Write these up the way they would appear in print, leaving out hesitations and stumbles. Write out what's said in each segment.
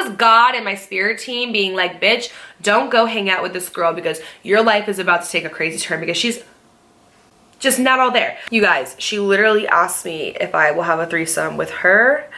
was God and my spirit team being like, bitch, don't go hang out with this girl because your life is about to take a crazy turn because she's just not all there. You guys, she literally asked me if I will have a threesome with her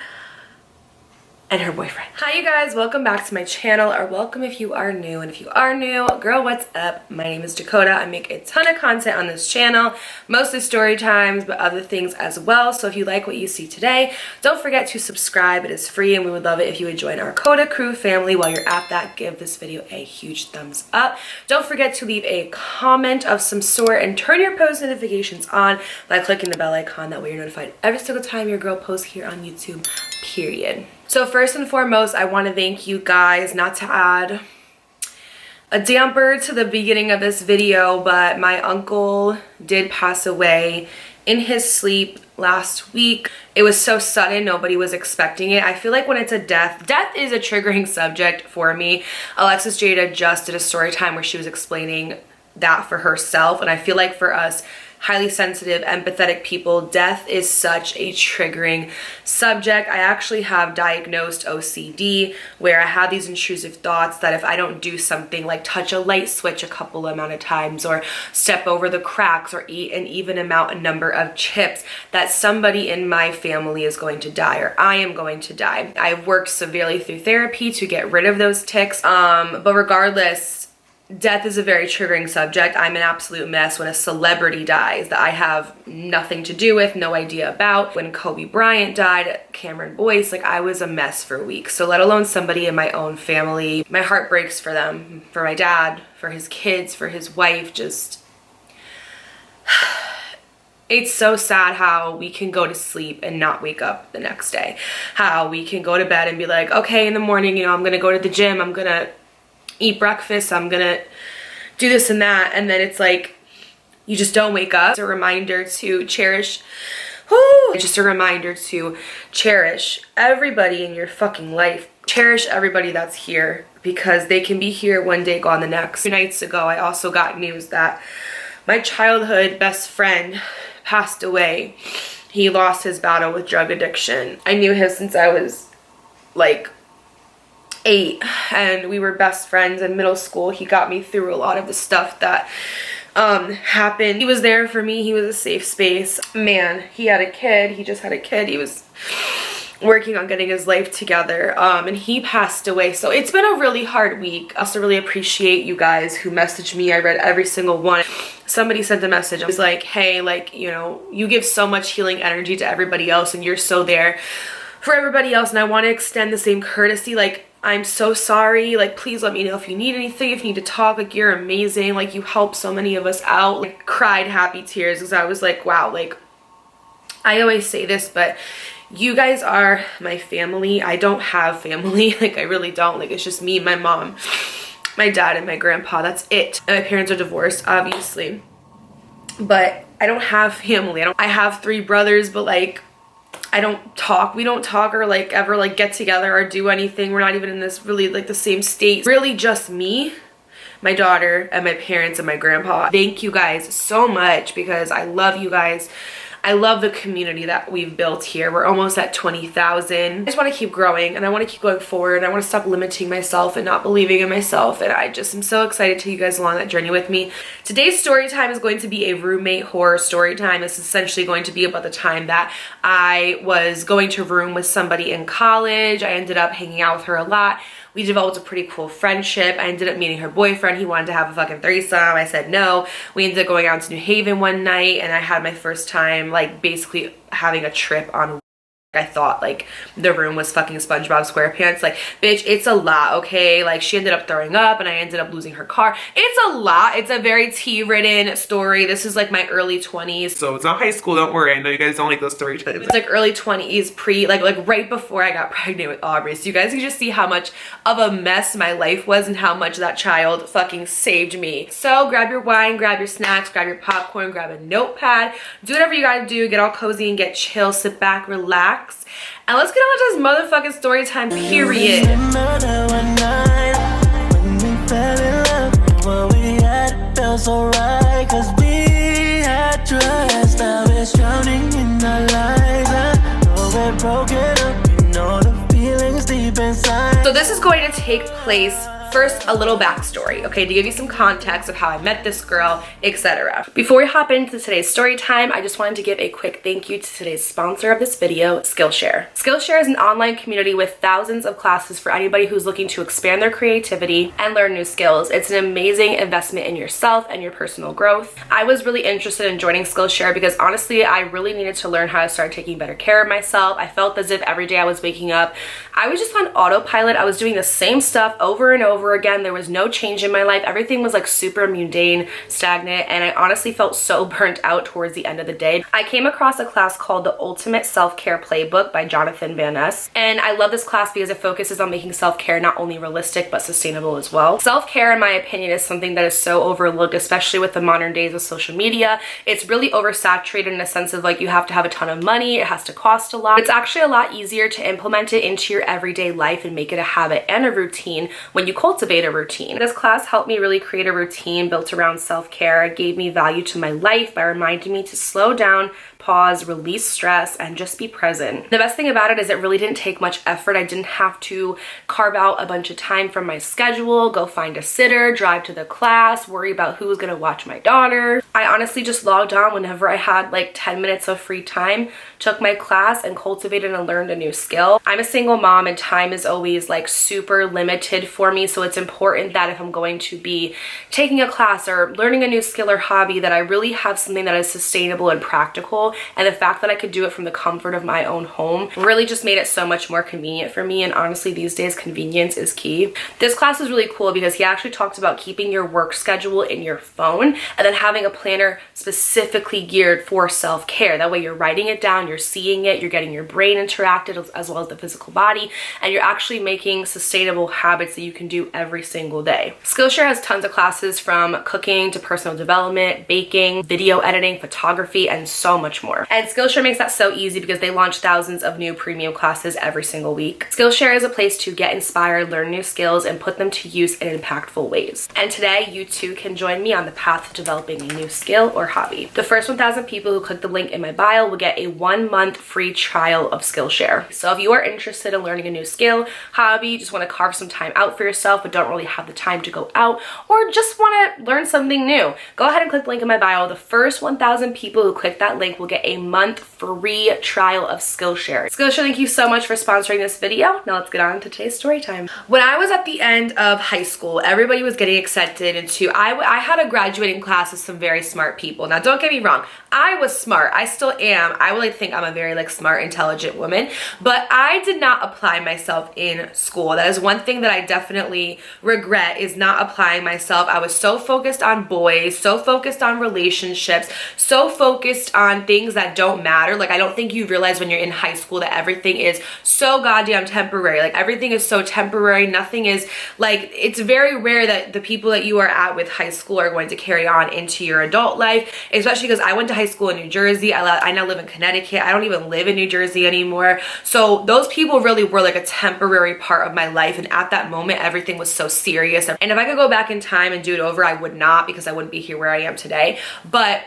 and her boyfriend. Hi you guys, welcome back to my channel, or welcome if you are new. And if you are new, girl, what's up? My name is Dakota. I make a ton of content on this channel, mostly story times, but other things as well. So if you like what you see today, don't forget to subscribe. It is free and we would love it if you would join our Coda crew family. While you're at that, give this video a huge thumbs up. Don't forget to leave a comment of some sort and turn your post notifications on by clicking the bell icon. That way you're notified every single time your girl posts here on YouTube, period. So first and foremost, I want to thank you guys, not to add a damper to the beginning of this video, but my uncle did pass away in his sleep last week. It was so sudden, nobody was expecting it. I feel like when it's a death is a triggering subject for me. Alexis Jada just did a story time where she was explaining that for herself, and I feel like for us highly sensitive, empathetic people, death is such a triggering subject. I actually have diagnosed OCD, where I have these intrusive thoughts that if I don't do something like touch a light switch a couple amount of times, or step over the cracks, or eat an even number of chips, that somebody in my family is going to die, or I am going to die. I've worked severely through therapy to get rid of those tics, but regardless, death is a very triggering subject. I'm an absolute mess when a celebrity dies that I have nothing to do with, no idea about. When Kobe Bryant died, Cameron Boyce, like I was a mess for weeks. So let alone somebody in my own family. My heart breaks for them, for my dad, for his kids, for his wife. Just, it's so sad how we can go to sleep and not wake up the next day. How we can go to bed and be like, okay, in the morning, I'm gonna go to the gym, I'm gonna eat breakfast, I'm gonna do this and that, and then it's like you just don't wake up. It's a reminder to cherish, just a reminder to cherish everybody in your fucking life. Cherish everybody that's here, because they can be here one day, gone the next. 2 nights ago, I also got news that my childhood best friend passed away. He lost his battle with drug addiction. I knew him since I was like 8, and we were best friends in middle school. He got me through a lot of the stuff that happened. He was there for me. He was a safe space. Man, he had a kid. He just had a kid. He was working on getting his life together, and he passed away. So it's been a really hard week. I also really appreciate you guys who messaged me. I read every single one. Somebody sent a message. I was like, hey, like, you give so much healing energy to everybody else, and you're so there for everybody else, and I want to extend the same courtesy. Like, I'm so sorry. Like, please let me know if you need anything, if you need to talk. Like, you're amazing. Like, you help so many of us out. Like, cried happy tears because I was like, wow, like, I always say this, but you guys are my family. I don't have family. Like, I really don't. Like, it's just me, my mom, my dad, and my grandpa. That's it. And my parents are divorced, obviously. But I don't have family. I have 3 brothers, but like, we don't talk or like ever like get together or do anything. We're not even in this really like the same state. Really just me, my daughter, and my parents and my grandpa. Thank you guys so much, because I love you guys. I love the community that we've built here. We're almost at 20,000. I just want to keep growing, and I want to keep going forward. I want to stop limiting myself and not believing in myself, and I just am so excited to take you guys along that journey with me. Today's story time is going to be a roommate horror story time. This is essentially going to be about the time that I was going to room with somebody in college. I ended up hanging out with her a lot. We developed a pretty cool friendship. I ended up meeting her boyfriend. He wanted to have a fucking threesome. I said no. We ended up going out to New Haven one night, and I had my first time like basically having a trip on. I thought like the room was fucking SpongeBob SquarePants. Like, bitch, it's a lot, okay? Like, she ended up throwing up and I ended up losing her car. It's a lot. It's a very tea-ridden story. This is like my early 20s. So it's not high school, don't worry. I know you guys don't like those story times. It's like early 20s, like right before I got pregnant with Aubrey. So you guys can just see how much of a mess my life was and how much that child fucking saved me. So grab your wine, grab your snacks, grab your popcorn, grab a notepad. Do whatever you gotta do. Get all cozy and get chill. Sit back, relax. And let's get on to this motherfucking story time, period. So this this is going to take place, first, a little backstory, okay, to give you some context of how I met this girl, etc. Before we hop into today's story time, I just wanted to give a quick thank you to today's sponsor of this video, Skillshare. Skillshare is an online community with thousands of classes for anybody who's looking to expand their creativity and learn new skills. It's an amazing investment in yourself and your personal growth. I was really interested in joining Skillshare because honestly, I really needed to learn how to start taking better care of myself. I felt as if every day I was waking up, I was just on autopilot. I was doing the same stuff over and over again. There was no change in my life. Everything was like super mundane, stagnant, and I honestly felt so burnt out towards the end of the day. I came across a class called The Ultimate Self-Care Playbook by Jonathan Van Ness, and I love this class because it focuses on making self-care not only realistic but sustainable as well. Self-care, in my opinion, is something that is so overlooked, especially with the modern days of social media. It's really oversaturated in a sense of like you have to have a ton of money, it has to cost a lot. It's actually a lot easier to implement it into your everyday life and make it a habit and a routine when you cultivate a routine. This class helped me really create a routine built around self-care. It gave me value to my life by reminding me to slow down, pause, release stress, and just be present. The best thing about it is it really didn't take much effort. I didn't have to carve out a bunch of time from my schedule, go find a sitter, drive to the class, worry about who was gonna watch my daughter. I honestly just logged on whenever I had like 10 minutes of free time, took my class, and cultivated and learned a new skill. I'm a single mom and time is always like super limited for me, so it's important that if I'm going to be taking a class or learning a new skill or hobby, that I really have something that is sustainable and practical. And the fact that I could do it from the comfort of my own home really just made it so much more convenient for me. And honestly, these days, convenience is key. This class is really cool because he actually talked about keeping your work schedule in your phone and then having a planner specifically geared for self-care. That way you're writing it down, you're seeing it, you're getting your brain interacted as well as the physical body, and you're actually making sustainable habits that you can do every single day. Skillshare has tons of classes from cooking to personal development, baking, video editing, photography, and so much more. And Skillshare makes that so easy because they launch thousands of new premium classes every single week. Skillshare is a place to get inspired, learn new skills, and put them to use in impactful ways. And today, you too can join me on the path to developing a new skill or hobby. The first 1,000 people who click the link in my bio will get a 1-month free trial of Skillshare. So if you are interested in learning a new skill, hobby, just want to carve some time out for yourself but don't really have the time to go out, or just want to learn something new, go ahead and click the link in my bio. The first 1,000 people who click that link will get a month free trial of Skillshare. Skillshare, thank you so much for sponsoring this video. Now let's get on to today's story time. When I was at the end of high school, everybody was getting accepted into, I had a graduating class with some very smart people. Now don't get me wrong, I was smart. I still am. I would like to think I'm a very like smart, intelligent woman, but I did not apply myself in school. That is one thing that I definitely regret, is not applying myself. I was so focused on boys, so focused on relationships, so focused on things that don't matter. Like I don't think you realize when you're in high school that everything is so goddamn temporary. Like everything is so temporary. Nothing is like, it's very rare that the people that you are at with high school are going to carry on into your adult life, especially because I went to high school in New Jersey. I now live in Connecticut. I don't even live in New Jersey anymore. So those people really were like a temporary part of my life. And at that moment, everything was so serious. And if I could go back in time and do it over, I would not, because I wouldn't be here where I am today. But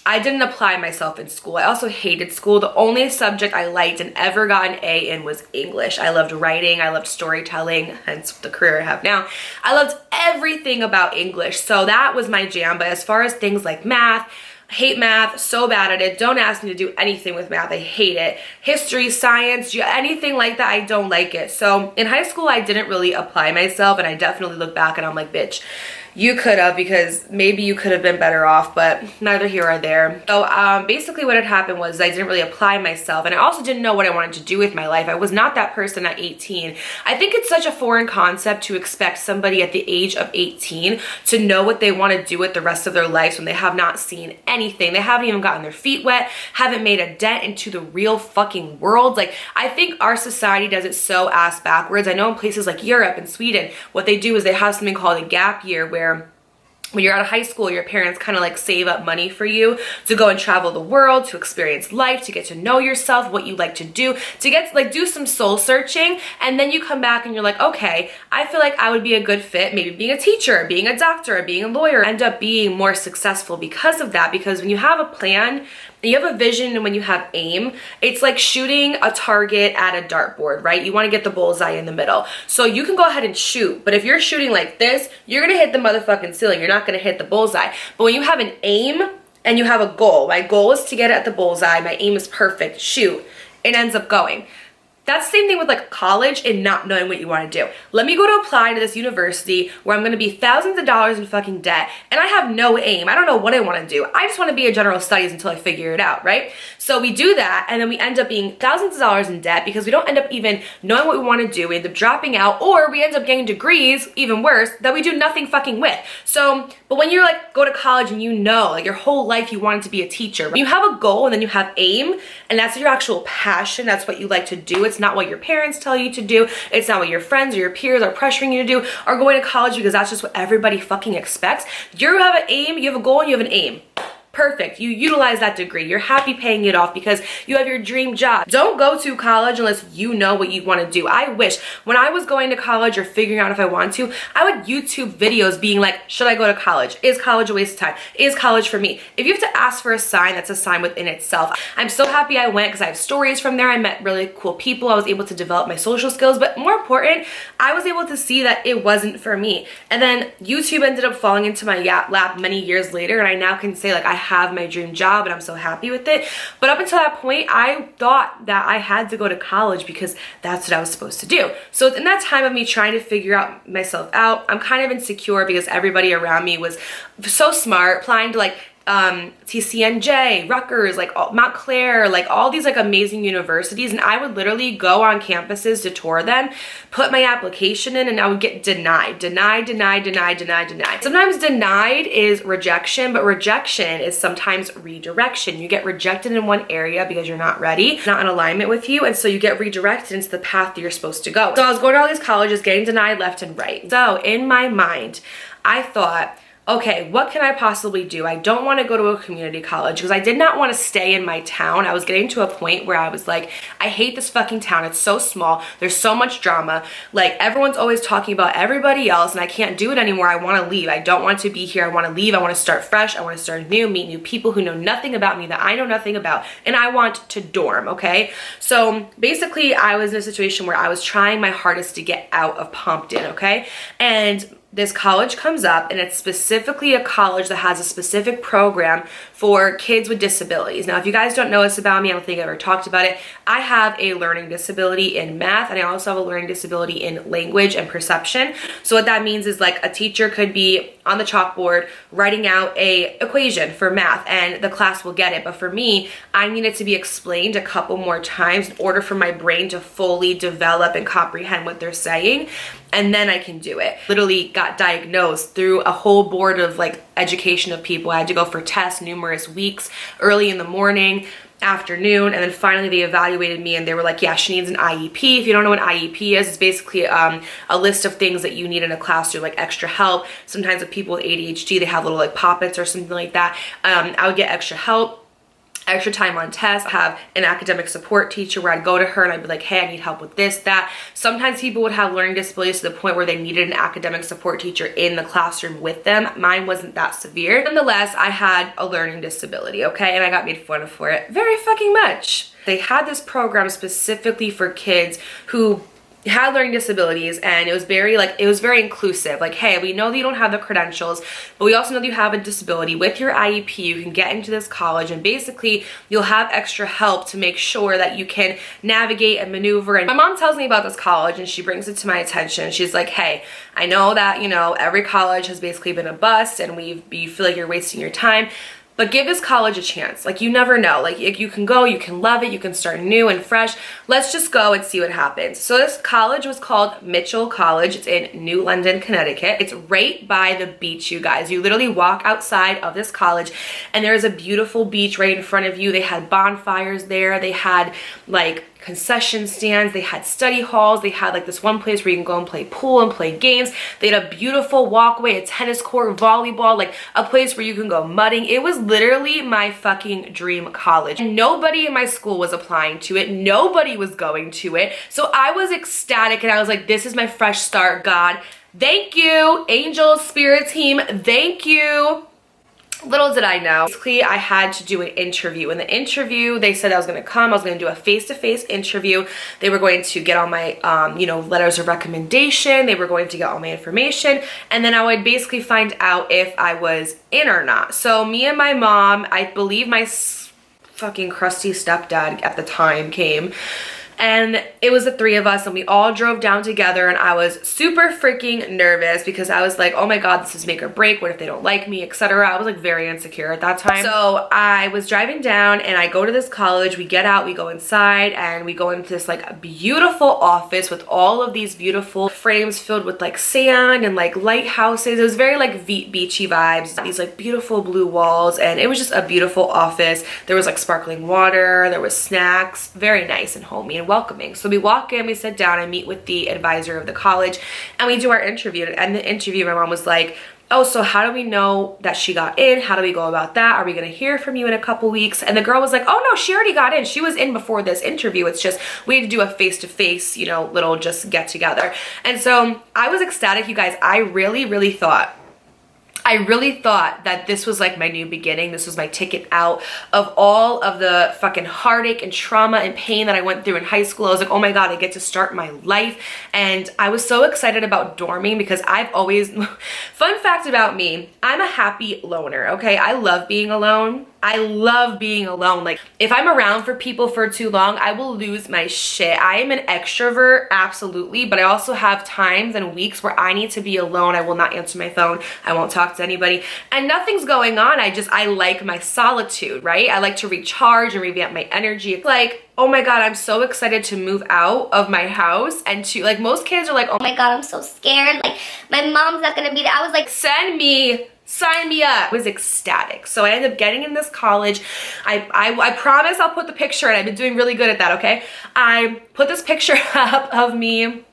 I didn't apply myself in school. I also hated school. The only subject I liked and ever got an A in was English. I loved writing. I loved storytelling, hence the career I have now. I loved everything about English. So that was my jam. But as far as things like math, hate math, so bad at it. Don't ask me to do anything with math. I hate it. History, science, anything like that, I don't like it. So in high school, I didn't really apply myself, and I definitely look back and I'm like, bitch, you could have, because maybe you could have been better off, but neither here or there. So basically what had happened was I didn't really apply myself, and I also didn't know what I wanted to do with my life. I was not that person at 18. I think it's such a foreign concept to expect somebody at the age of 18 to know what they want to do with the rest of their lives when they have not seen anything. They haven't even gotten their feet wet, haven't made a dent into the real fucking world. Like, I think our society does it so ass backwards. I know in places like Europe and Sweden, what they do is they have something called a gap year, where when you're out of high school, your parents kind of like save up money for you to go and travel the world, to experience life, to get to know yourself, what you like to do, to get to like do some soul searching. And then you come back and you're like, okay, I feel like I would be a good fit, maybe being a teacher, being a doctor, being a lawyer, end up being more successful because of that. Because when you have a plan And you have a vision, and when you have aim, it's like shooting a target at a dartboard, right? You want to get the bullseye in the middle. So you can go ahead and shoot, but if you're shooting like this, you're going to hit the motherfucking ceiling. You're not going to hit the bullseye. But when you have an aim and you have a goal, my goal is to get at the bullseye, my aim is perfect, shoot, it ends up going. That's the same thing with like college and not knowing what you want to do. Let me go to apply to this university where I'm going to be thousands of dollars in fucking debt and I have no aim. I don't know what I want to do. I just want to be a general studies until I figure it out, right? So we do that and then we end up being thousands of dollars in debt because we don't end up even knowing what we want to do. We end up dropping out, or we end up getting degrees, even worse, that we do nothing fucking with. So, but when you're like go to college and you know like your whole life you wanted to be a teacher, you have a goal and then you have aim and that's your actual passion. That's what you like to do. It's not what your parents tell you to do. It's not what your friends or your peers are pressuring you to do, or going to college because that's just what everybody fucking expects. You have an aim, you have a goal, and you have an aim. Perfect. You utilize that degree. You're happy paying it off because you have your dream job. Don't go to college unless you know what you want to do. I wish when I was going to college or figuring out if I want to, I would YouTube videos being like, should I go to college? Is college a waste of time? Is college for me? If you have to ask for a sign, that's a sign within itself. I'm so happy I went because I have stories from there. I met really cool people. I was able to develop my social skills, but more important, I was able to see that it wasn't for me. And then YouTube ended up falling into my lap many years later, and I now can say like I have my dream job and I'm so happy with it. But up until that point, I thought that I had to go to college because that's what I was supposed to do. So in that time of me trying to figure out myself out, I'm kind of insecure because everybody around me was so smart, applying to like TCNJ, Rutgers, like Montclair, like all these like amazing universities, and I would literally go on campuses to tour them, put my application in, and I would get denied. Sometimes denied is rejection, but rejection is sometimes redirection. You get rejected in one area because you're not ready, not in alignment with you, and so you get redirected into the path that you're supposed to go. So I was going to all these colleges, getting denied left and right. So in my mind, I thought, okay, what can I possibly do? I don't want to go to a community college because I did not want to stay in my town. I was getting to a point where I was like, I hate this fucking town. It's so small. There's so much drama. Like everyone's always talking about everybody else and I can't do it anymore. I want to leave. I don't want to be here. I want to leave. I want to start fresh. I want to start new, meet new people who know nothing about me that I know nothing about. And I want to dorm, okay? So basically I was in a situation where I was trying my hardest to get out of Pumpkin, okay? And this college comes up, and it's specifically a college that has a specific program for kids with disabilities. Now, if you guys don't know this about me, I don't think I ever talked about it. I have a learning disability in math, and I also have a learning disability in language and perception. So what that means is like a teacher could be on the chalkboard writing out a equation for math, and the class will get it. But for me, I need it to be explained a couple more times in order for my brain to fully develop and comprehend what they're saying, and then I can do it. Literally got diagnosed through a whole board of like education of people. I had to go for tests numerous weeks, early in the morning, afternoon, and then finally they evaluated me and they were like, yeah, she needs an IEP. If you don't know what an IEP is, it's basically a list of things that you need in a classroom, like extra help. Sometimes with people with ADHD, they have little like pop-its or something like that. I would get extra help, extra time on tests. I have an academic support teacher where I'd go to her and I'd be like, hey, I need help with this, that. Sometimes people would have learning disabilities to the point where they needed an academic support teacher in the classroom with them. Mine wasn't that severe. Nonetheless, I had a learning disability, okay? And I got made fun of for it very fucking much. They had this program specifically for kids who had learning disabilities, and it was very inclusive. Like, hey, we know that you don't have the credentials, but we also know that you have a disability. With your IEP, you can get into this college, and basically you'll have extra help to make sure that you can navigate and maneuver. And my mom tells me about this college, and she brings it to my attention. She's like, hey, I know that, you know, every college has basically been a bust, and you feel like you're wasting your time. But give this college a chance. Like, you never know. Like, you can go, you can love it, you can start new and fresh. Let's just go and see what happens. So this college was called Mitchell College. It's in New London, Connecticut. It's right by the beach, you guys. You literally walk outside of this college and there's a beautiful beach right in front of you. They had bonfires there. They had like concession stands, they had study halls, they had like this one place where you can go and play pool and play games. They had a beautiful walkway, a tennis court, volleyball, like a place where you can go mudding. It was literally my fucking dream college. And nobody in my school was applying to it. Nobody was going to it. So I was ecstatic and I was like, this is my fresh start, God. Thank you, angels, spirit team, thank you. Little did I know, basically I had to do an interview. In the interview, they said I was going to come, I was going to do a face-to-face interview. They were going to get all my, you know, letters of recommendation. They were going to get all my information. And then I would basically find out if I was in or not. So me and my mom, I believe my fucking crusty stepdad at the time came. And it was the three of us and we all drove down together, and I was super freaking nervous because I was like, oh my God, this is make or break. What if they don't like me, etc. I was like very insecure at that time. So I was driving down and I go to this college, we get out, we go inside, and we go into this like beautiful office with all of these beautiful frames filled with like sand and like lighthouses. It was very like beachy vibes, these like beautiful blue walls, and it was just a beautiful office. There was like sparkling water, there was snacks, very nice and homey and welcoming. So we walk in, we sit down, I meet with the advisor of the college, and we do our interview. And the interview, my mom was like, oh, so how do we know that she got in? How do we go about that? Are we gonna hear from you in a couple weeks? And the girl was like, oh no, she already got in. She was in before this interview. It's just, we had to do a face-to-face, you know, little just get together. And so I was ecstatic, you guys. I really thought that this was like my new beginning. This was my ticket out of all of the fucking heartache and trauma and pain that I went through in high school. I was like, oh my God, I get to start my life. And I was so excited about dorming because I've always, fun fact about me, I'm a happy loner, okay? I love being alone. I love being alone. Like if I'm around for people for too long, I will lose my shit. I am an extrovert, absolutely, but I also have times and weeks where I need to be alone. I will not answer my phone. I won't talk to anybody and nothing's going on. I like my solitude, right? I like to recharge and revamp my energy. It's like, oh my God, I'm so excited to move out of my house and to, like, most kids are like, oh my God, I'm so scared. Like, my mom's not gonna be there. I was like, sign me up. I was ecstatic. So I ended up getting in this college. I promise I'll put the picture in. I've been doing really good at that, okay? I put this picture up of me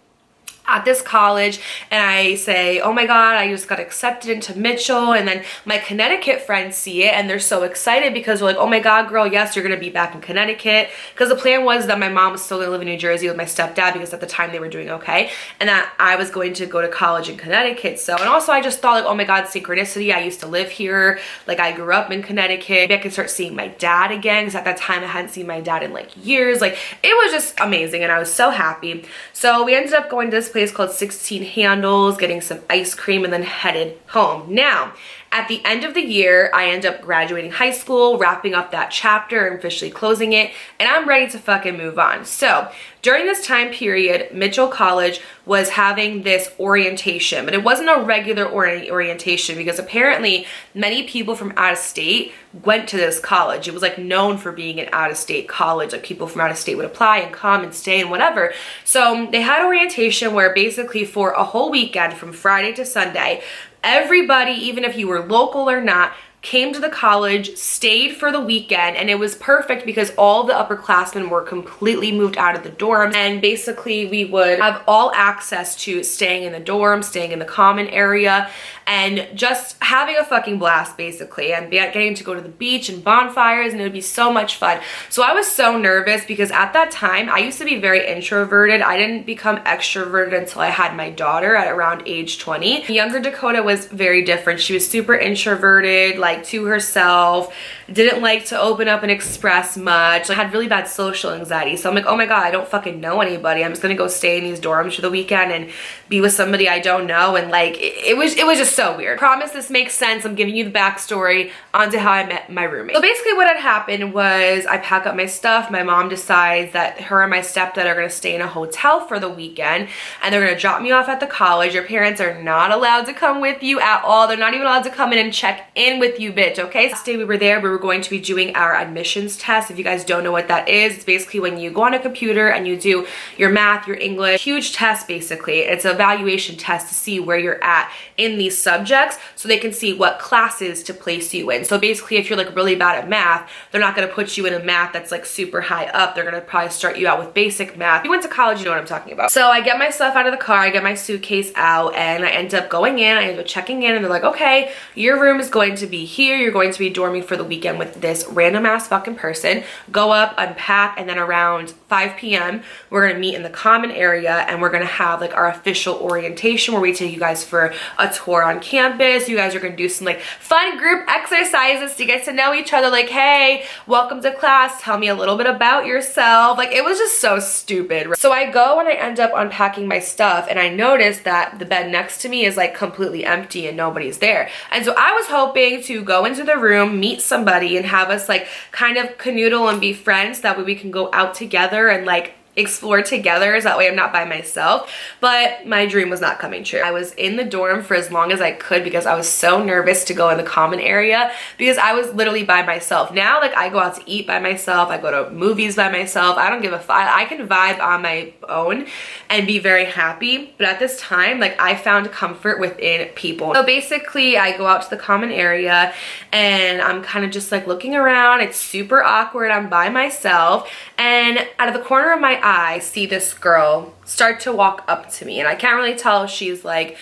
at this college and I say, oh my God, I just got accepted into Mitchell. And then my Connecticut friends see it and they're so excited because they're like, oh my God, girl, yes, you're gonna be back in Connecticut. Because the plan was that my mom was still gonna live in New Jersey with my stepdad because at the time they were doing okay. And that I was going to go to college in Connecticut. So, and also I just thought like, oh my God, synchronicity. I used to live here. Like I grew up in Connecticut. Maybe I could start seeing my dad again because at that time I hadn't seen my dad in like years. Like it was just amazing and I was so happy. So we ended up going to this place called 16 Handles, getting some ice cream, and then headed home. Now, at the end of the year, I end up graduating high school, wrapping up that chapter and officially closing it, and I'm ready to fucking move on. So during this time period, Mitchell College was having this orientation, but it wasn't a regular orientation because apparently many people from out of state went to this college. It was like known for being an out of state college. Like people from out of state would apply and come and stay and whatever. So they had orientation where basically for a whole weekend from Friday to Sunday, everybody, even if you were local or not, came to the college, stayed for the weekend, and it was perfect because all the upperclassmen were completely moved out of the dorms, and basically we would have all access to staying in the dorm, staying in the common area, and just having a fucking blast basically, and getting to go to the beach and bonfires, and it would be so much fun. So I was so nervous because at that time I used to be very introverted. I didn't become extroverted until I had my daughter at around age 20. Younger Dakota was very different. She was super introverted, like to herself, didn't like to open up and express much, like had really bad social anxiety. So I'm like, oh my God, I don't fucking know anybody. I'm just gonna go stay in these dorms for the weekend and be with somebody I don't know. And like it was just so weird. Promise this makes sense. I'm giving you the backstory onto how I met my roommate. So basically what had happened was I pack up my stuff. My mom decides that her and my stepdad are gonna stay in a hotel for the weekend and they're gonna drop me off at the college. Your parents are not allowed to come with you at all. They're not even allowed to come in and check in with you, bitch, okay? Last day we were there, we were going to be doing our admissions test. If you guys don't know what that is, it's basically when you go on a computer and you do your math, your English, huge test basically. It's an evaluation test to see where you're at in these subjects so they can see what classes to place you in. So basically if you're like really bad at math, they're not gonna put you in a math that's like super high up. They're gonna probably start you out with basic math. If you went to college, you know what I'm talking about. So I get my stuff out of the car, I get my suitcase out, and I end up going in, I end up checking in, and they're like, okay, your room is going to be here. You're going to be dorming for the weekend with this random ass fucking person. Go up, unpack, and then around 5 p.m. we're gonna meet in the common area and we're gonna have like our official orientation where we take you guys for a tour on campus. You guys are gonna do some like fun group exercises to get to know each other. Like, hey, welcome to class. Tell me a little bit about yourself. Like, it was just so stupid. So I go and I end up unpacking my stuff and I notice that the bed next to me is like completely empty and nobody's there. And so I was hoping to go into the room, meet somebody, and have us like kind of canoodle and be friends. That way we can go out together and like explore together, so that way I'm not by myself. But my dream was not coming true. I was in the dorm for as long as I could because I was so nervous to go in the common area because I was literally by myself. Now, like, I go out to eat by myself, I go to movies by myself, I don't give a fuck. I can vibe on my own and be very happy. But at this time, like, I found comfort within people. So basically, I go out to the common area and I'm kind of just like looking around. It's super awkward. I'm by myself, and out of the corner of my eye, see this girl start to walk up to me, and I can't really tell if she's like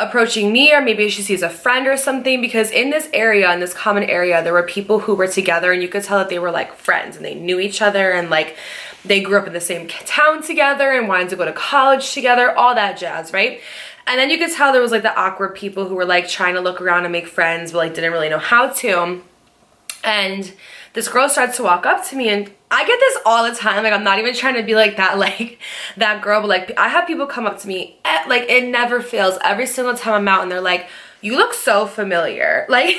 approaching me or maybe she sees a friend or something, because in this area, in this common area, there were people who were together and you could tell that they were like friends and they knew each other and like they grew up in the same town together and wanted to go to college together, all that jazz, right? And then you could tell there was like the awkward people who were like trying to look around and make friends but like didn't really know how to. And this girl starts to walk up to me, and I get this all the time. Like, I'm not even trying to be like that, like that girl, but like I have people come up to me, like it never fails. Every single time I'm out and they're like, you look so familiar. Like,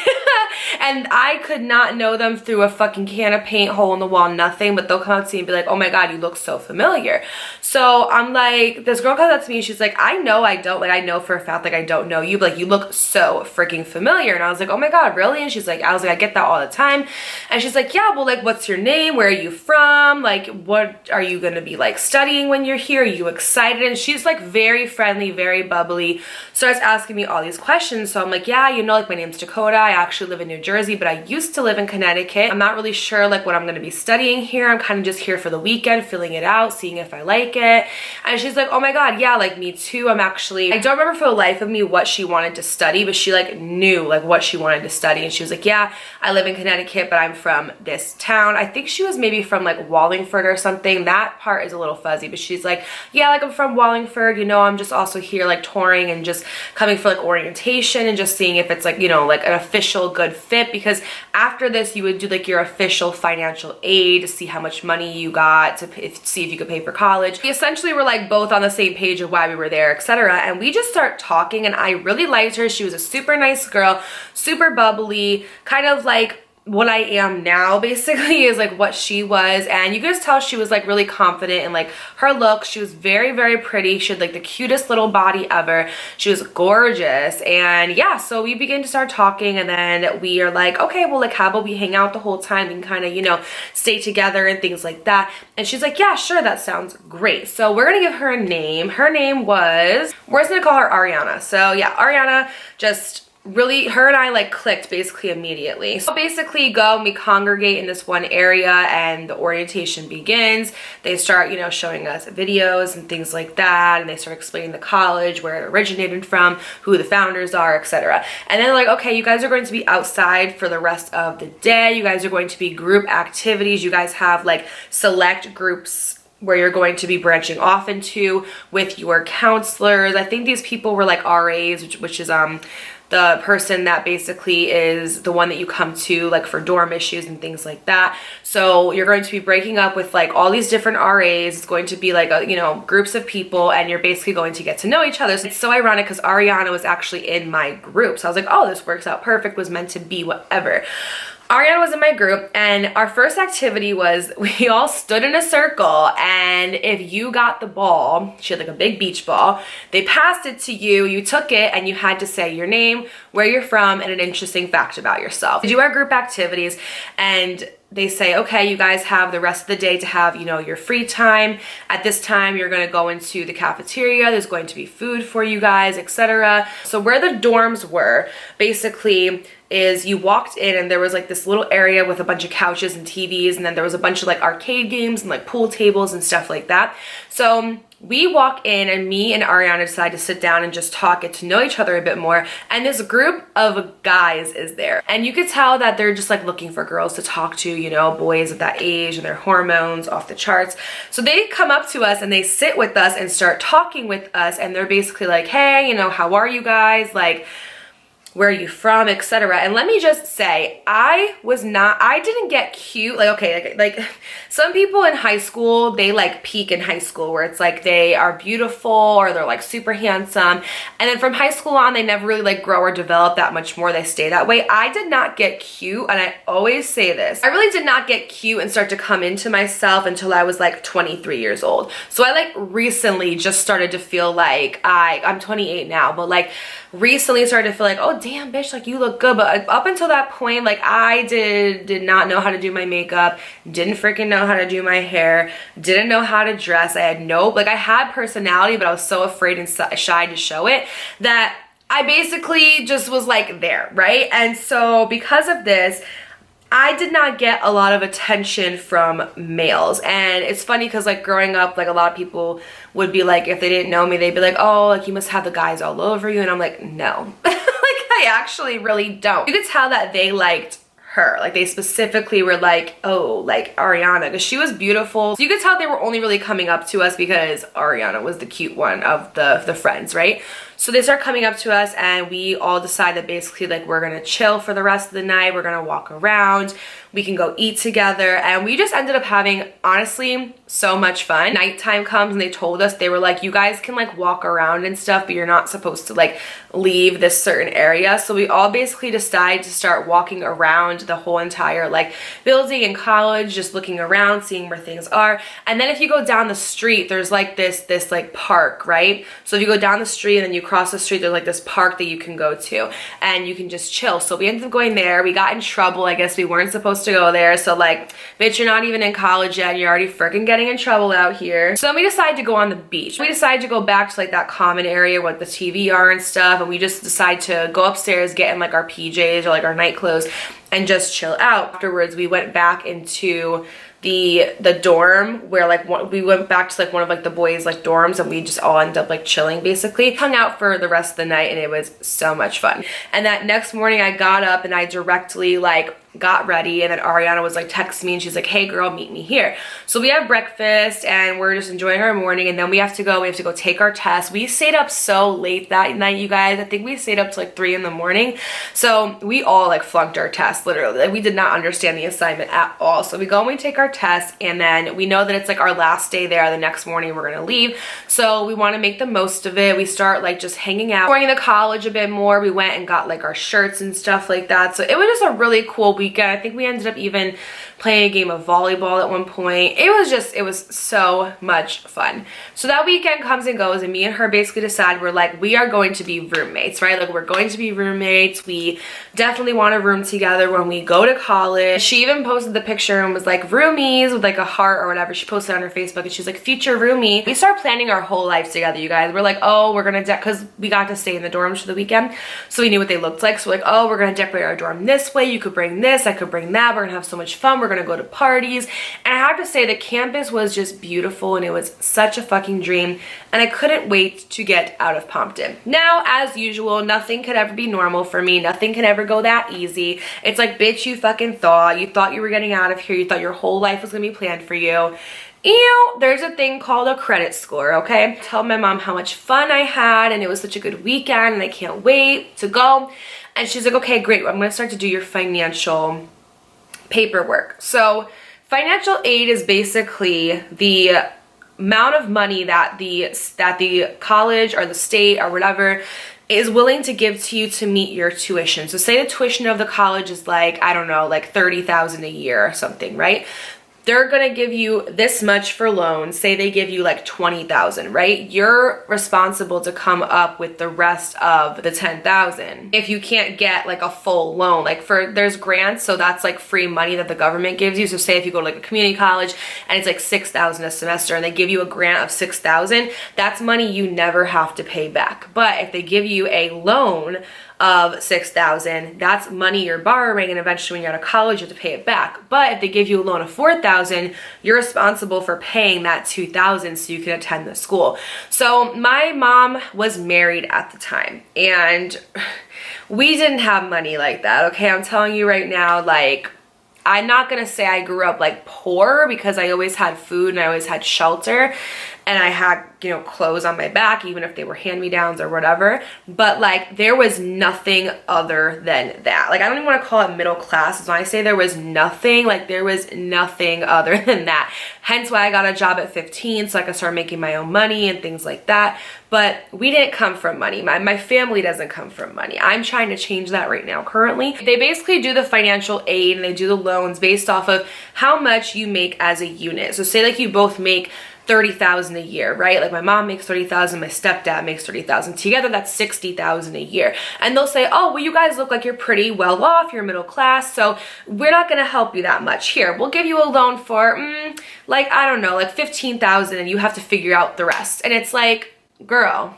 and I could not know them through a fucking can of paint, hole in the wall, nothing, but they'll come up to me and be like, oh my God, you look so familiar. So I'm like, this girl comes up to me and she's like, I know I don't, like, I know for a fact, like, I don't know you, but like, you look so freaking familiar. And I was like, oh my God, really? And she's like, I was like, I get that all the time. And she's like, yeah, well, like, what's your name? Where are you from? Like, what are you gonna be like studying when you're here? Are you excited? And she's like very friendly, very bubbly, starts asking me all these questions. So I'm like, yeah, you know, like, my name's Dakota. I actually live in New Jersey, but I used to live in Connecticut. I'm not really sure like what I'm gonna be studying here. I'm kind of just here for the weekend, filling it out, seeing if I like it. And she's like, oh my God, yeah, like me too. I don't remember for the life of me what she wanted to study, but she like knew like what she wanted to study. And she was like, yeah, I live in Connecticut, but I'm from this town. I think she was maybe from like Wallingford or something. That part is a little fuzzy, but she's like, yeah, like I'm from Wallingford, you know, I'm just also here like touring and just coming for like orientation and just seeing if it's like, you know, like an official good fit, because after this you would do like your official financial aid to see how much money you got to see if you could pay for college. We essentially were like both on the same page of why we were there, etc. And we just start talking and I really liked her. She was a super nice girl, super bubbly, kind of like what I am now basically is like what she was. And you could just tell she was like really confident in like her look. She was very, very pretty. She had like the cutest little body ever. She was gorgeous. And yeah, so we begin to start talking, and then we are like, okay, well, like, how about we hang out the whole time and kind of, you know, stay together and things like that. And she's like, yeah, sure, that sounds great. So we're gonna give her a name. Her name was, we're just gonna call her Ariana. So yeah, Ariana, just really, her and I like clicked basically immediately. So basically go and we congregate in this one area and the orientation begins. They start, you know, showing us videos and things like that, and they start explaining the college, where it originated from, who the founders are, etc. And then like, okay, you guys are going to be outside for the rest of the day. You guys are going to be group activities. You guys have like select groups where you're going to be branching off into with your counselors. I think these people were like RAs, which is the person that basically is the one that you come to like for dorm issues and things like that. So you're going to be breaking up with like all these different RAs. It's going to be like you know, groups of people, and you're basically going to get to know each other. So it's so ironic because Ariana was actually in my group. So I was like, oh, this works out perfect, was meant to be, whatever. Ariana was in my group, and our first activity was we all stood in a circle, and if you got the ball, she had like a big beach ball, they passed it to you, you took it, and you had to say your name, where you're from, and an interesting fact about yourself. We do our group activities, and they say, okay, you guys have the rest of the day to have, you know, your free time. At this time, you're gonna go into the cafeteria. There's going to be food for you guys, etc. So where the dorms were, basically, is you walked in and there was like this little area with a bunch of couches and TVs, and then there was a bunch of like arcade games and like pool tables and stuff like that. So we walk in and me and Ariana decide to sit down and just talk, get to know each other a bit more. And this group of guys is there. And you could tell that they're just like looking for girls to talk to, you know, boys of that age and their hormones off the charts. So they come up to us and they sit with us and start talking with us. And they're basically like, hey, you know, how are you guys? Like, where are you from, etc. And let me just say, I didn't get cute. Like, okay, like some people in high school, they like peak in high school where it's like they are beautiful or they're like super handsome. And then from high school on, they never really like grow or develop that much more. They stay that way. I did not get cute. And I always say this, I really did not get cute and start to come into myself until I was like 23 years old. So I like recently just started to feel like I'm 28 now, but like recently started to feel like, oh damn bitch, like you look good. But up until that point, like I did not know how to do my makeup, didn't freaking know how to do my hair, didn't know how to dress. I had personality, but I was so afraid and shy to show it that I basically just was like there, right? And so because of this, I did not get a lot of attention from males. And it's funny because like growing up, like a lot of people would be like, if they didn't know me, they'd be like, oh, like you must have the guys all over you. And I'm like, no, like I actually really don't. You could tell that they liked her. Like they specifically were like, oh, like Ariana, because she was beautiful. So you could tell they were only really coming up to us because Ariana was the cute one of the friends, right? So they start coming up to us and we all decide that basically like we're gonna chill for the rest of the night. We're gonna walk around, we can go eat together, and we just ended up having, honestly, so much fun. Nighttime comes and they told us, they were like, you guys can like walk around and stuff, but you're not supposed to like leave this certain area. So we all basically decide to start walking around the whole entire like building in college, just looking around, seeing where things are. And then if you go down the street, there's like this like park, right? So if you go down the street and then you cross the street, there's like this park that you can go to and you can just chill. So we ended up going there. We got in trouble. I guess we weren't supposed to go there. So like, bitch, you're not even in college yet. You're already freaking getting in trouble out here. So then we decided to go on the beach. We decided to go back to like that common area where the TV are and stuff. And we just decided to go upstairs, get in like our PJs or like our night clothes and just chill out. Afterwards, we went back into the dorm where like we went back to like one of like the boys like dorms, and we just all ended up like chilling, basically hung out for the rest of the night, and it was so much fun. And that next morning I got up and I directly like got ready, and then Ariana was like texting me and she's like, hey girl, meet me here. So we have breakfast and we're just enjoying our morning, and then we have to go take our test. We stayed up so late that night, you guys. I think we stayed up to like 3 in the morning. So we all like flunked our test, literally. Like, we did not understand the assignment at all. So we go and we take our test, and then we know that it's like our last day there. The next morning we're gonna leave. So we want to make the most of it. We start like just hanging out, going to college a bit more. We went and got like our shirts and stuff like that. So it was just a really cool weekend. I think we ended up even playing a game of volleyball at one point. It was so much fun. So that weekend comes and goes, and me and her basically decide we're like, we are going to be roommates, right? Like we're going to be roommates. We definitely want to room together when we go to college. She even posted the picture and was like, roomies, with like a heart or whatever. She posted on her Facebook and she's like, future roomie. We start planning our whole life together, you guys. We're like, oh, we're gonna because we got to stay in the dorms for the weekend, so we knew what they looked like. So we're like, oh, we're gonna decorate our dorm this way. You could bring this, I could bring that. We're gonna have so much fun. We're gonna go to parties. And I have to say, the campus was just beautiful, and it was such a fucking dream, and I couldn't wait to get out of Pompton. Now, as usual, nothing could ever be normal for me. Nothing can ever go that easy. It's like, bitch, you fucking thought you were getting out of here. You thought your whole life was gonna be planned for you. You know, there's a thing called a credit score, okay? Tell my mom how much fun I had, and it was such a good weekend, and I can't wait to go. And she's like, okay, great, I'm gonna start to do your financial paperwork. So financial aid is basically the amount of money that the college or the state or whatever is willing to give to you to meet your tuition. So say the tuition of the college is like, I don't know, like $30,000 a year or something, right? They're gonna give you this much for loans. Say they give you like $20,000, right? You're responsible to come up with the rest of the $10,000. If you can't get like a full loan, like there's grants, so that's like free money that the government gives you. So say if you go to like a community college and it's like $6,000 a semester, and they give you a grant of $6,000, that's money you never have to pay back. But if they give you a loan of $6,000, that's money you're borrowing, and eventually when you're out of college you have to pay it back. But if they give you a loan of $4,000, $2,000, you're responsible for paying that $2,000 so you can attend the school. So my mom was married at the time, and we didn't have money like that, okay? I'm telling you right now, like, I'm not gonna say I grew up like poor, because I always had food and I always had shelter, and I had, you know, clothes on my back, even if they were hand-me-downs or whatever. But like, there was nothing other than that. Like, I don't even want to call it middle class. When I say there was nothing, like, there was nothing other than that. Hence why I got a job at 15, so I could start making my own money and things like that. But we didn't come from money. My family doesn't come from money. I'm trying to change that right now currently. They basically do the financial aid and they do the loans based off of how much you make as a unit. So say like you both make $30,000 a year, right? Like my mom makes $30,000, my stepdad makes $30,000. Together, that's $60,000 a year. And they'll say, oh, well, you guys look like you're pretty well off, you're middle class, so we're not gonna help you that much. Here, we'll give you a loan for, like, I don't know, like $15,000, and you have to figure out the rest. And it's like, girl,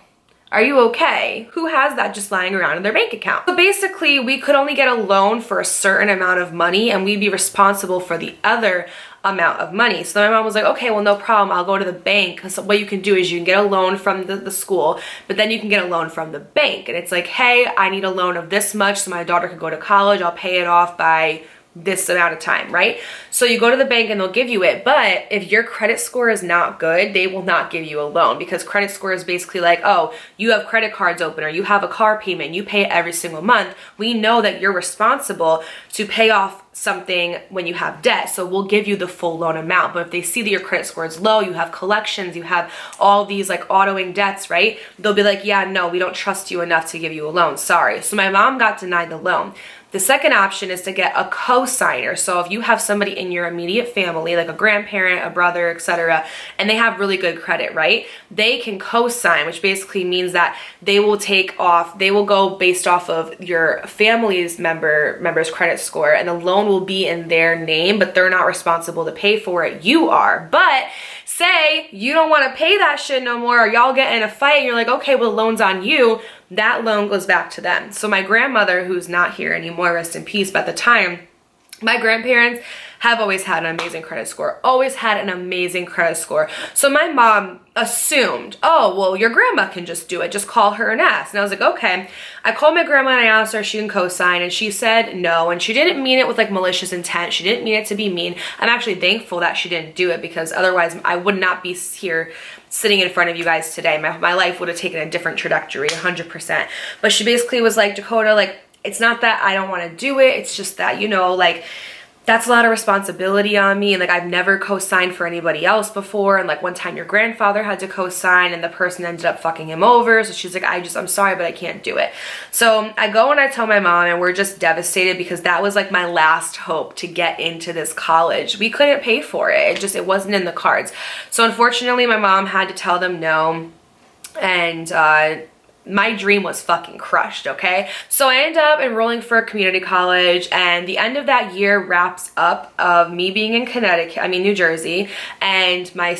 are you okay? Who has that just lying around in their bank account? So basically, we could only get a loan for a certain amount of money, and we'd be responsible for the other amount of money. So my mom was like, okay, well, no problem. I'll go to the bank. Because what you can do is you can get a loan from the school, but then you can get a loan from the bank. And it's like, hey, I need a loan of this much so my daughter could go to college. I'll pay it off by this amount of time, right? So you go to the bank and they'll give you it. But if your credit score is not good, they will not give you a loan, because credit score is basically like, oh, you have credit cards open, or you have a car payment, you pay it every single month. We know that you're responsible to pay off something when you have debt, so we'll give you the full loan amount. But if they see that your credit score is low, you have collections, you have all these like autoing debts, right? They'll be like, yeah, no, we don't trust you enough to give you a loan. Sorry. So my mom got denied the loan. The second option is to get a co-signer. So if you have somebody in your immediate family, like a grandparent, a brother, etc., and they have really good credit, right? They can co-sign, which basically means that they will go based off of your family's member's credit score, and the loan will be in their name, but they're not responsible to pay for it. You are. But say you don't want to pay that shit no more, or y'all get in a fight and you're like, okay, well, the loan's on you. That loan goes back to them. So my grandmother, who's not here anymore, rest in peace, but at the time, my grandparents have always had an amazing credit score, always had an amazing credit score. So my mom assumed, oh, well, your grandma can just do it. Just call her and ask. And I was like, okay. I called my grandma and I asked her if she can co-sign, and she said no. And she didn't mean it with like malicious intent. She didn't mean it to be mean. I'm actually thankful that she didn't do it, because otherwise I would not be here sitting in front of you guys today. My life would have taken a different trajectory, 100%. But she basically was like, Dakota, like, it's not that I don't want to do it. It's just that, you know, like, that's a lot of responsibility on me, and like, I've never co-signed for anybody else before, and like one time your grandfather had to co-sign and the person ended up fucking him over. So she's like, I'm sorry, but I can't do it. So I go and I tell my mom, and we're just devastated, because that was like my last hope to get into this college. We couldn't pay for it. It wasn't in the cards. So unfortunately, my mom had to tell them no, and my dream was fucking crushed, okay? So I ended up enrolling for a community college, and the end of that year wraps up of me being in New Jersey, and my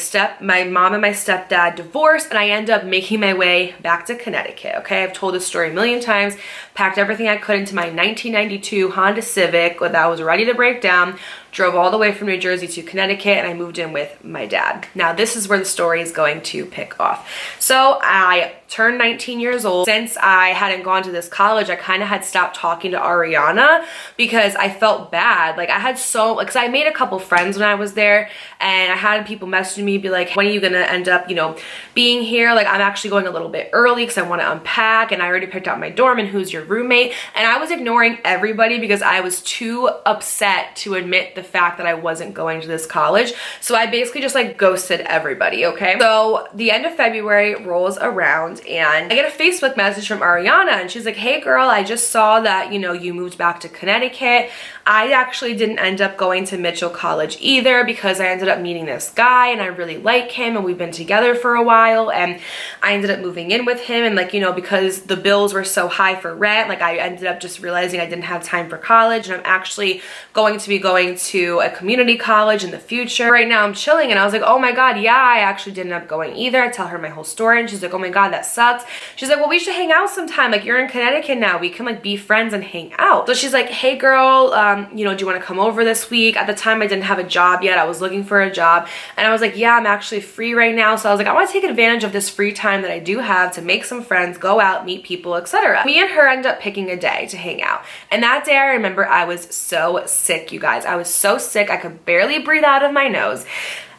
mom and my stepdad divorced, and I end up making my way back to Connecticut, okay? I've told this story a million times, packed everything I could into my 1992 Honda Civic that was ready to break down, drove all the way from New Jersey to Connecticut, and I moved in with my dad. Now, this is where the story is going to pick off. So I turned 19 years old. Since I hadn't gone to this college, I kind of had stopped talking to Ariana, because I felt bad. Like, I had because I made a couple friends when I was there, and I had people messaging me, be like, when are you gonna end up, you know, being here? Like, I'm actually going a little bit early because I want to unpack, and I already picked out my dorm and who's your roommate. And I was ignoring everybody because I was too upset to admit the fact that I wasn't going to this college. So I basically just like ghosted everybody, okay? So the end of February rolls around, and I get a Facebook message from Ariana, and she's like, hey girl, I just saw that, you know, you moved back to Connecticut. I actually didn't end up going to Mitchell College either, because I ended up meeting this guy and I really like him, and we've been together for a while, and I ended up moving in with him, and like, you know, because the bills were so high for rent, like I ended up just realizing I didn't have time for college, and I'm actually going to be going to a community college in the future. Right now I'm chilling, and I was like, oh my god, yeah, I actually didn't end up going either. I tell her my whole story, and she's like, oh my god, that that sucks. She's like, well, we should hang out sometime. Like, you're in Connecticut now. We can like be friends and hang out. So she's like, hey girl, do you want to come over this week? At the time I didn't have a job yet. I was looking for a job. And I was like, yeah, I'm actually free right now. So I was like, I want to take advantage of this free time that I do have to make some friends, go out, meet people, etc. Me and her ended up picking a day to hang out. And that day I remember I was so sick, you guys. I was so sick. I could barely breathe out of my nose.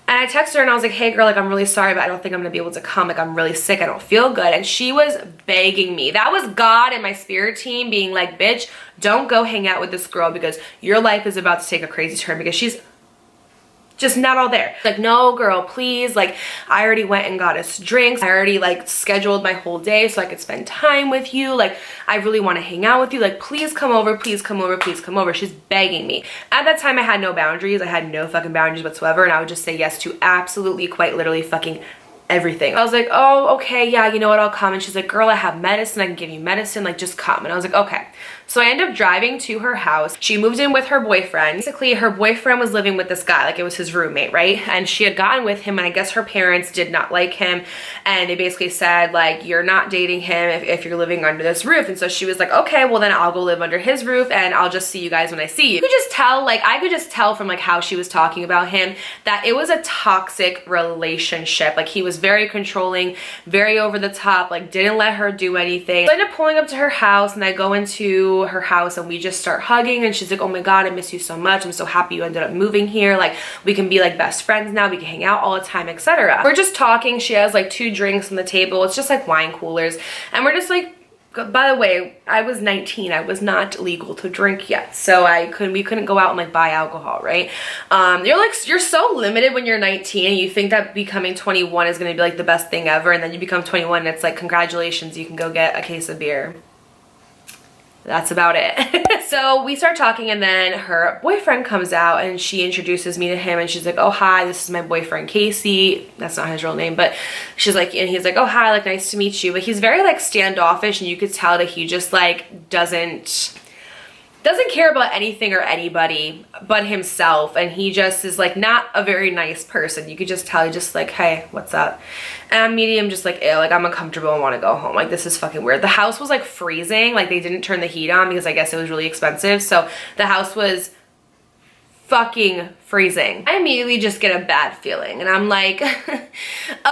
And I texted her and I was like, hey girl, like I'm really sorry, but I don't think I'm gonna be able to come. Like I'm really sick, I don't feel good. And she was begging me. That was God and my spirit team being like, bitch, don't go hang out with this girl because your life is about to take a crazy turn because she's just not all there. Like, no girl, please. Like, I already went and got us drinks. I already like scheduled my whole day so I could spend time with you. Like, I really want to hang out with you. Like, please come over, please come over, please come over. She's begging me. At that time, I had no boundaries. I had no fucking boundaries whatsoever. And I would just say yes to absolutely, quite literally fucking everything. I was like, oh, okay, yeah, you know what, I'll come. And she's like, girl, I have medicine. I can give you medicine. Like, just come. And I was like, okay. So I ended up driving to her house. She moved in with her boyfriend. Basically, her boyfriend was living with this guy, like it was his roommate, right? And she had gotten with him, and I guess her parents did not like him. And they basically said, like, you're not dating him if you're living under this roof. And so she was like, okay, well then I'll go live under his roof and I'll just see you guys when I see you. You could just tell, like, I could just tell from like how she was talking about him that it was a toxic relationship. Like, he was very controlling, very over the top, like didn't let her do anything. So I ended up pulling up to her house, and I go into her house and we just start hugging, and she's like, oh my god, I miss you so much. I'm so happy you ended up moving here. Like, we can be like best friends now. We can hang out all the time, etc. We're just talking. She has like 2 drinks on the table. It's just like wine coolers, and we're just like, by the way, I was 19. I was not legal to drink yet, so we couldn't go out and like buy alcohol, right? You're so limited when you're 19, and you think that becoming 21 is gonna be like the best thing ever, and then you become 21 and it's like, congratulations, you can go get a case of beer. That's about it. So we start talking, and then her boyfriend comes out and she introduces me to him, and she's like, oh hi, this is my boyfriend Casey. That's not his real name, but she's like, and he's like, oh hi, like nice to meet you. But he's very like standoffish, and you could tell that he just like doesn't care about anything or anybody but himself, and he just is like not a very nice person. You could just tell, he's just like, hey, what's up? And I'm meeting him just like, ew, like I'm uncomfortable and want to go home. Like, this is fucking weird. The house was like freezing. Like, they didn't turn the heat on because I guess it was really expensive. So the house was fucking freezing. I immediately just get a bad feeling, and I'm like,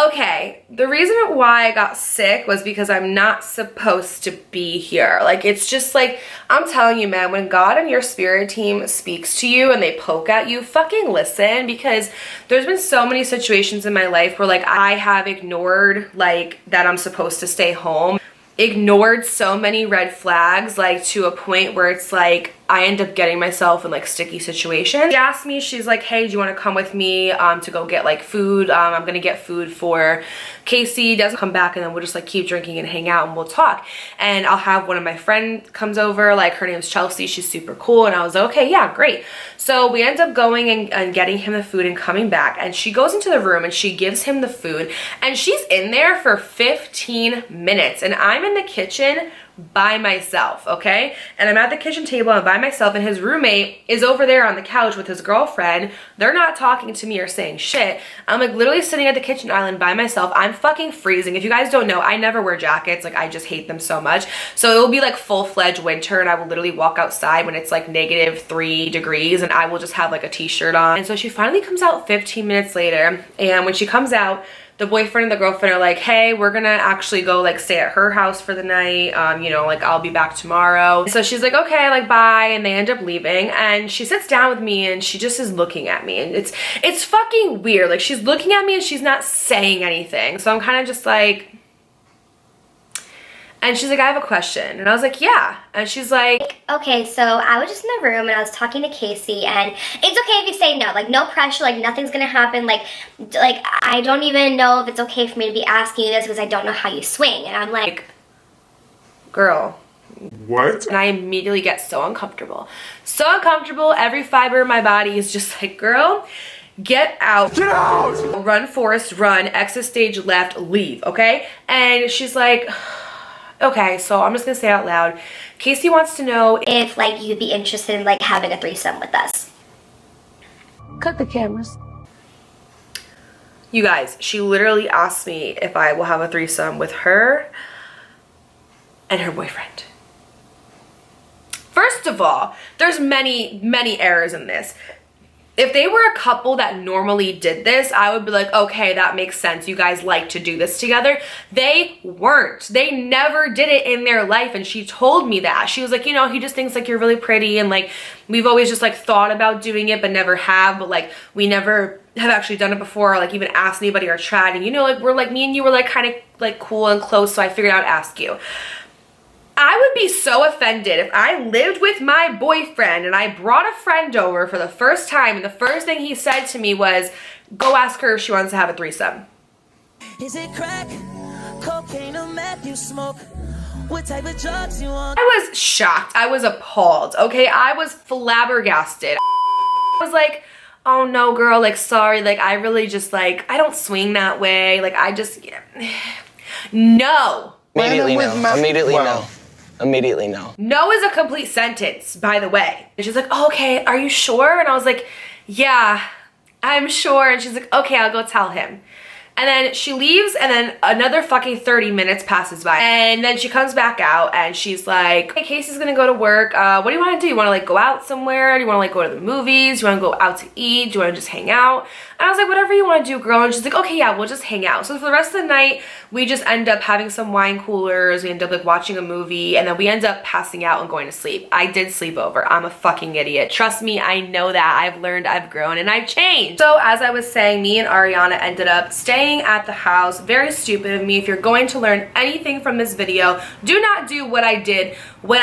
okay, the reason why I got sick was because I'm not supposed to be here. Like, it's just like, I'm telling you, man, when God and your spirit team speaks to you and they poke at you, fucking listen, because there's been so many situations in my life where like I have ignored like that I'm supposed to stay home, ignored so many red flags, like to a point where it's like I end up getting myself in like sticky situations. She asked me, she's like, hey, do you want to come with me to go get like food? I'm gonna get food for Casey. Doesn't come back, and then we'll just like keep drinking and hang out and we'll talk. And I'll have one of my friends comes over, like her name's Chelsea. She's super cool. And I was like, okay, yeah, great. So we end up going and getting him the food and coming back, and she goes into the room and she gives him the food, and she's in there for 15 minutes, and I'm in the kitchen by myself, okay? And I'm at the kitchen table and by myself, and his roommate is over there on the couch with his girlfriend. They're not talking to me or saying shit. I'm like literally sitting at the kitchen island by myself. I'm fucking freezing. If you guys don't know, I never wear jackets. Like, I just hate them so much. So it will be like full-fledged winter, and I will literally walk outside when it's like -3 degrees, and I will just have like a t-shirt on. And so she finally comes out 15 minutes later, and when she comes out, the boyfriend and the girlfriend are like, hey, we're gonna actually go like stay at her house for the night. You know, like I'll be back tomorrow. So she's like, okay, like bye. And they end up leaving, and she sits down with me, and she just is looking at me, and it's fucking weird. Like, she's looking at me and she's not saying anything. So I'm kind of just like, and she's like, I have a question. And I was like, yeah. And she's like, okay, so I was just in the room and I was talking to Casey, and it's okay if you say no, like no pressure, like nothing's gonna happen, like I don't even know if it's okay for me to be asking you this because I don't know how you swing. And I'm like, girl, What? and I immediately get so uncomfortable. So uncomfortable, every fiber of my body is just like, girl, get out. Get out! Run, Forrest, run, exit stage left, leave, okay? And she's like, okay, so I'm just gonna say out loud, Casey wants to know if like you'd be interested in like having a threesome with us. Cut the cameras. You guys, she literally asked me if I will have a threesome with her and her boyfriend. First of all, there's many errors in this. If they were a couple that normally did this, I would be like, okay, that makes sense. You guys like to do this together. They weren't. They never did it in their life. And she told me that. She was like, you know, he just thinks like you're really pretty. And like, we've always just like thought about doing it, but never have. But like, we never have actually done it before, or like even asked anybody or tried. And you know, like we're like, me and you were like kind of like cool and close. So I figured I'd ask you. I would be so offended if I lived with my boyfriend and I brought a friend over for the first time and the first thing he said to me was, go ask her if she wants to have a threesome. Is it crack, cocaine, or meth you smoke? What type of drugs you want? I was shocked. I was appalled. Okay, I was flabbergasted. I was like, oh no, girl, like sorry, like I really just like, I don't swing that way. Like I just, no. Immediately no. Immediately no. Immediately no. No is a complete sentence, by the way. And she's like, oh, okay, are you sure? And I was like, yeah, I'm sure. And she's like, okay, I'll go tell him. And then she leaves and then another fucking 30 minutes passes by. And then she comes back out and she's like, hey, Casey's gonna go to work. What do you wanna do? You wanna like go out somewhere? Do you wanna like go to the movies? Do you wanna go out to eat? Do you wanna just hang out? And I was like, whatever you wanna do, girl. And she's like, okay, yeah, we'll just hang out. So for the rest of the night, we just end up having some wine coolers. We end up like watching a movie and then we end up passing out and going to sleep. I did sleep over. I'm a fucking idiot. Trust me, I know that. I've learned, I've grown, and I've changed. So as I was saying, me and Ariana ended up staying at the house. Very stupid of me. If you're going to learn anything from this video, do not do what I did when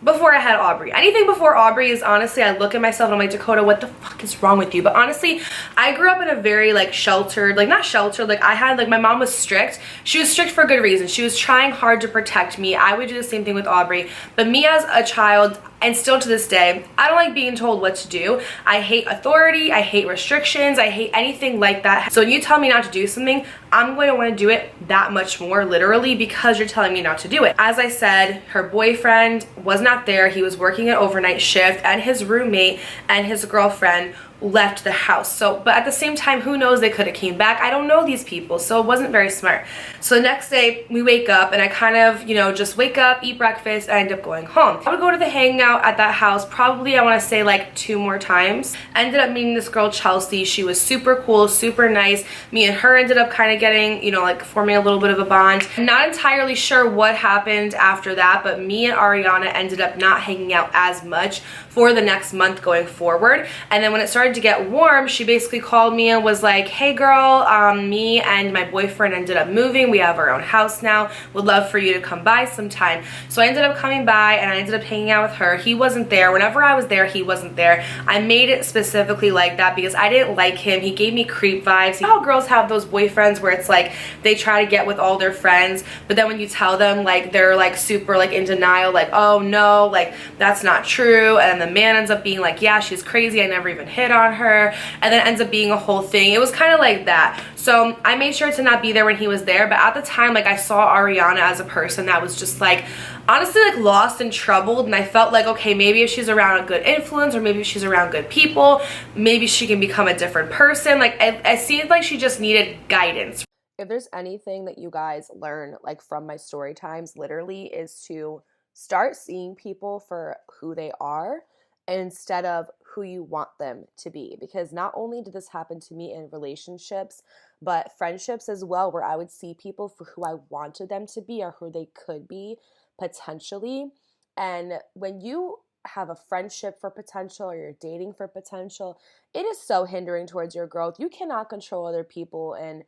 before I had Aubrey. Anything before Aubrey is honestly, I look at myself and I'm like, Dakota, what the fuck is wrong with you? But honestly, I grew up in a very like sheltered, like not sheltered, like I had like, my mom was strict. She was strict for good reason. She was trying hard to protect me. I would do the same thing with Aubrey. But me as a child, and still to this day, I don't like being told what to do. I hate authority, I hate restrictions, I hate anything like that. So when you tell me not to do something, I'm going to want to do it that much more, literally, because you're telling me not to do it. As I said, her boyfriend was not there. He was working an overnight shift, and his roommate and his girlfriend left the house. So, but at the same time, who knows, they could have came back. I don't know these people, so it wasn't very smart. So the next day we wake up and I kind of, you know, just wake up, eat breakfast, and I end up going home. I would go to the hangout at that house probably, I want to say like 2 more times. Ended up meeting this girl, Chelsea. She was super cool, super nice. Me and her ended up kind of getting, you know, like forming a little bit of a bond. I'm not entirely sure what happened after that, but me and Ariana ended up not hanging out as much for the next month going forward. And then when it started to get warm, she basically called me and was like, hey girl, me and my boyfriend ended up moving. We have our own house now. Would love for you to come by sometime. So I ended up coming by and I ended up hanging out with her. He wasn't there. Whenever I was there, he wasn't there. I made it specifically like that because I didn't like him. He gave me creep vibes. You know how girls have those boyfriends where it's like they try to get with all their friends, but then when you tell them, like they're like super like in denial, like, oh no, like that's not true. And the man ends up being like, yeah, she's crazy. I never even hit on her. And then ends up being a whole thing. It was kind of like that. So I made sure to not be there when he was there. But at the time, like I saw Ariana as a person that was just like, honestly, like lost and troubled. And I felt like, okay, maybe if she's around a good influence or maybe if she's around good people, maybe she can become a different person. Like it seemed like she just needed guidance. If there's anything that you guys learn like from my story times, literally, is to start seeing people for who they are instead of who you want them to be. Because not only did this happen to me in relationships, but friendships as well, where I would see people for who I wanted them to be or who they could be potentially. And when you have a friendship for potential or you're dating for potential, it is so hindering towards your growth. You cannot control other people, and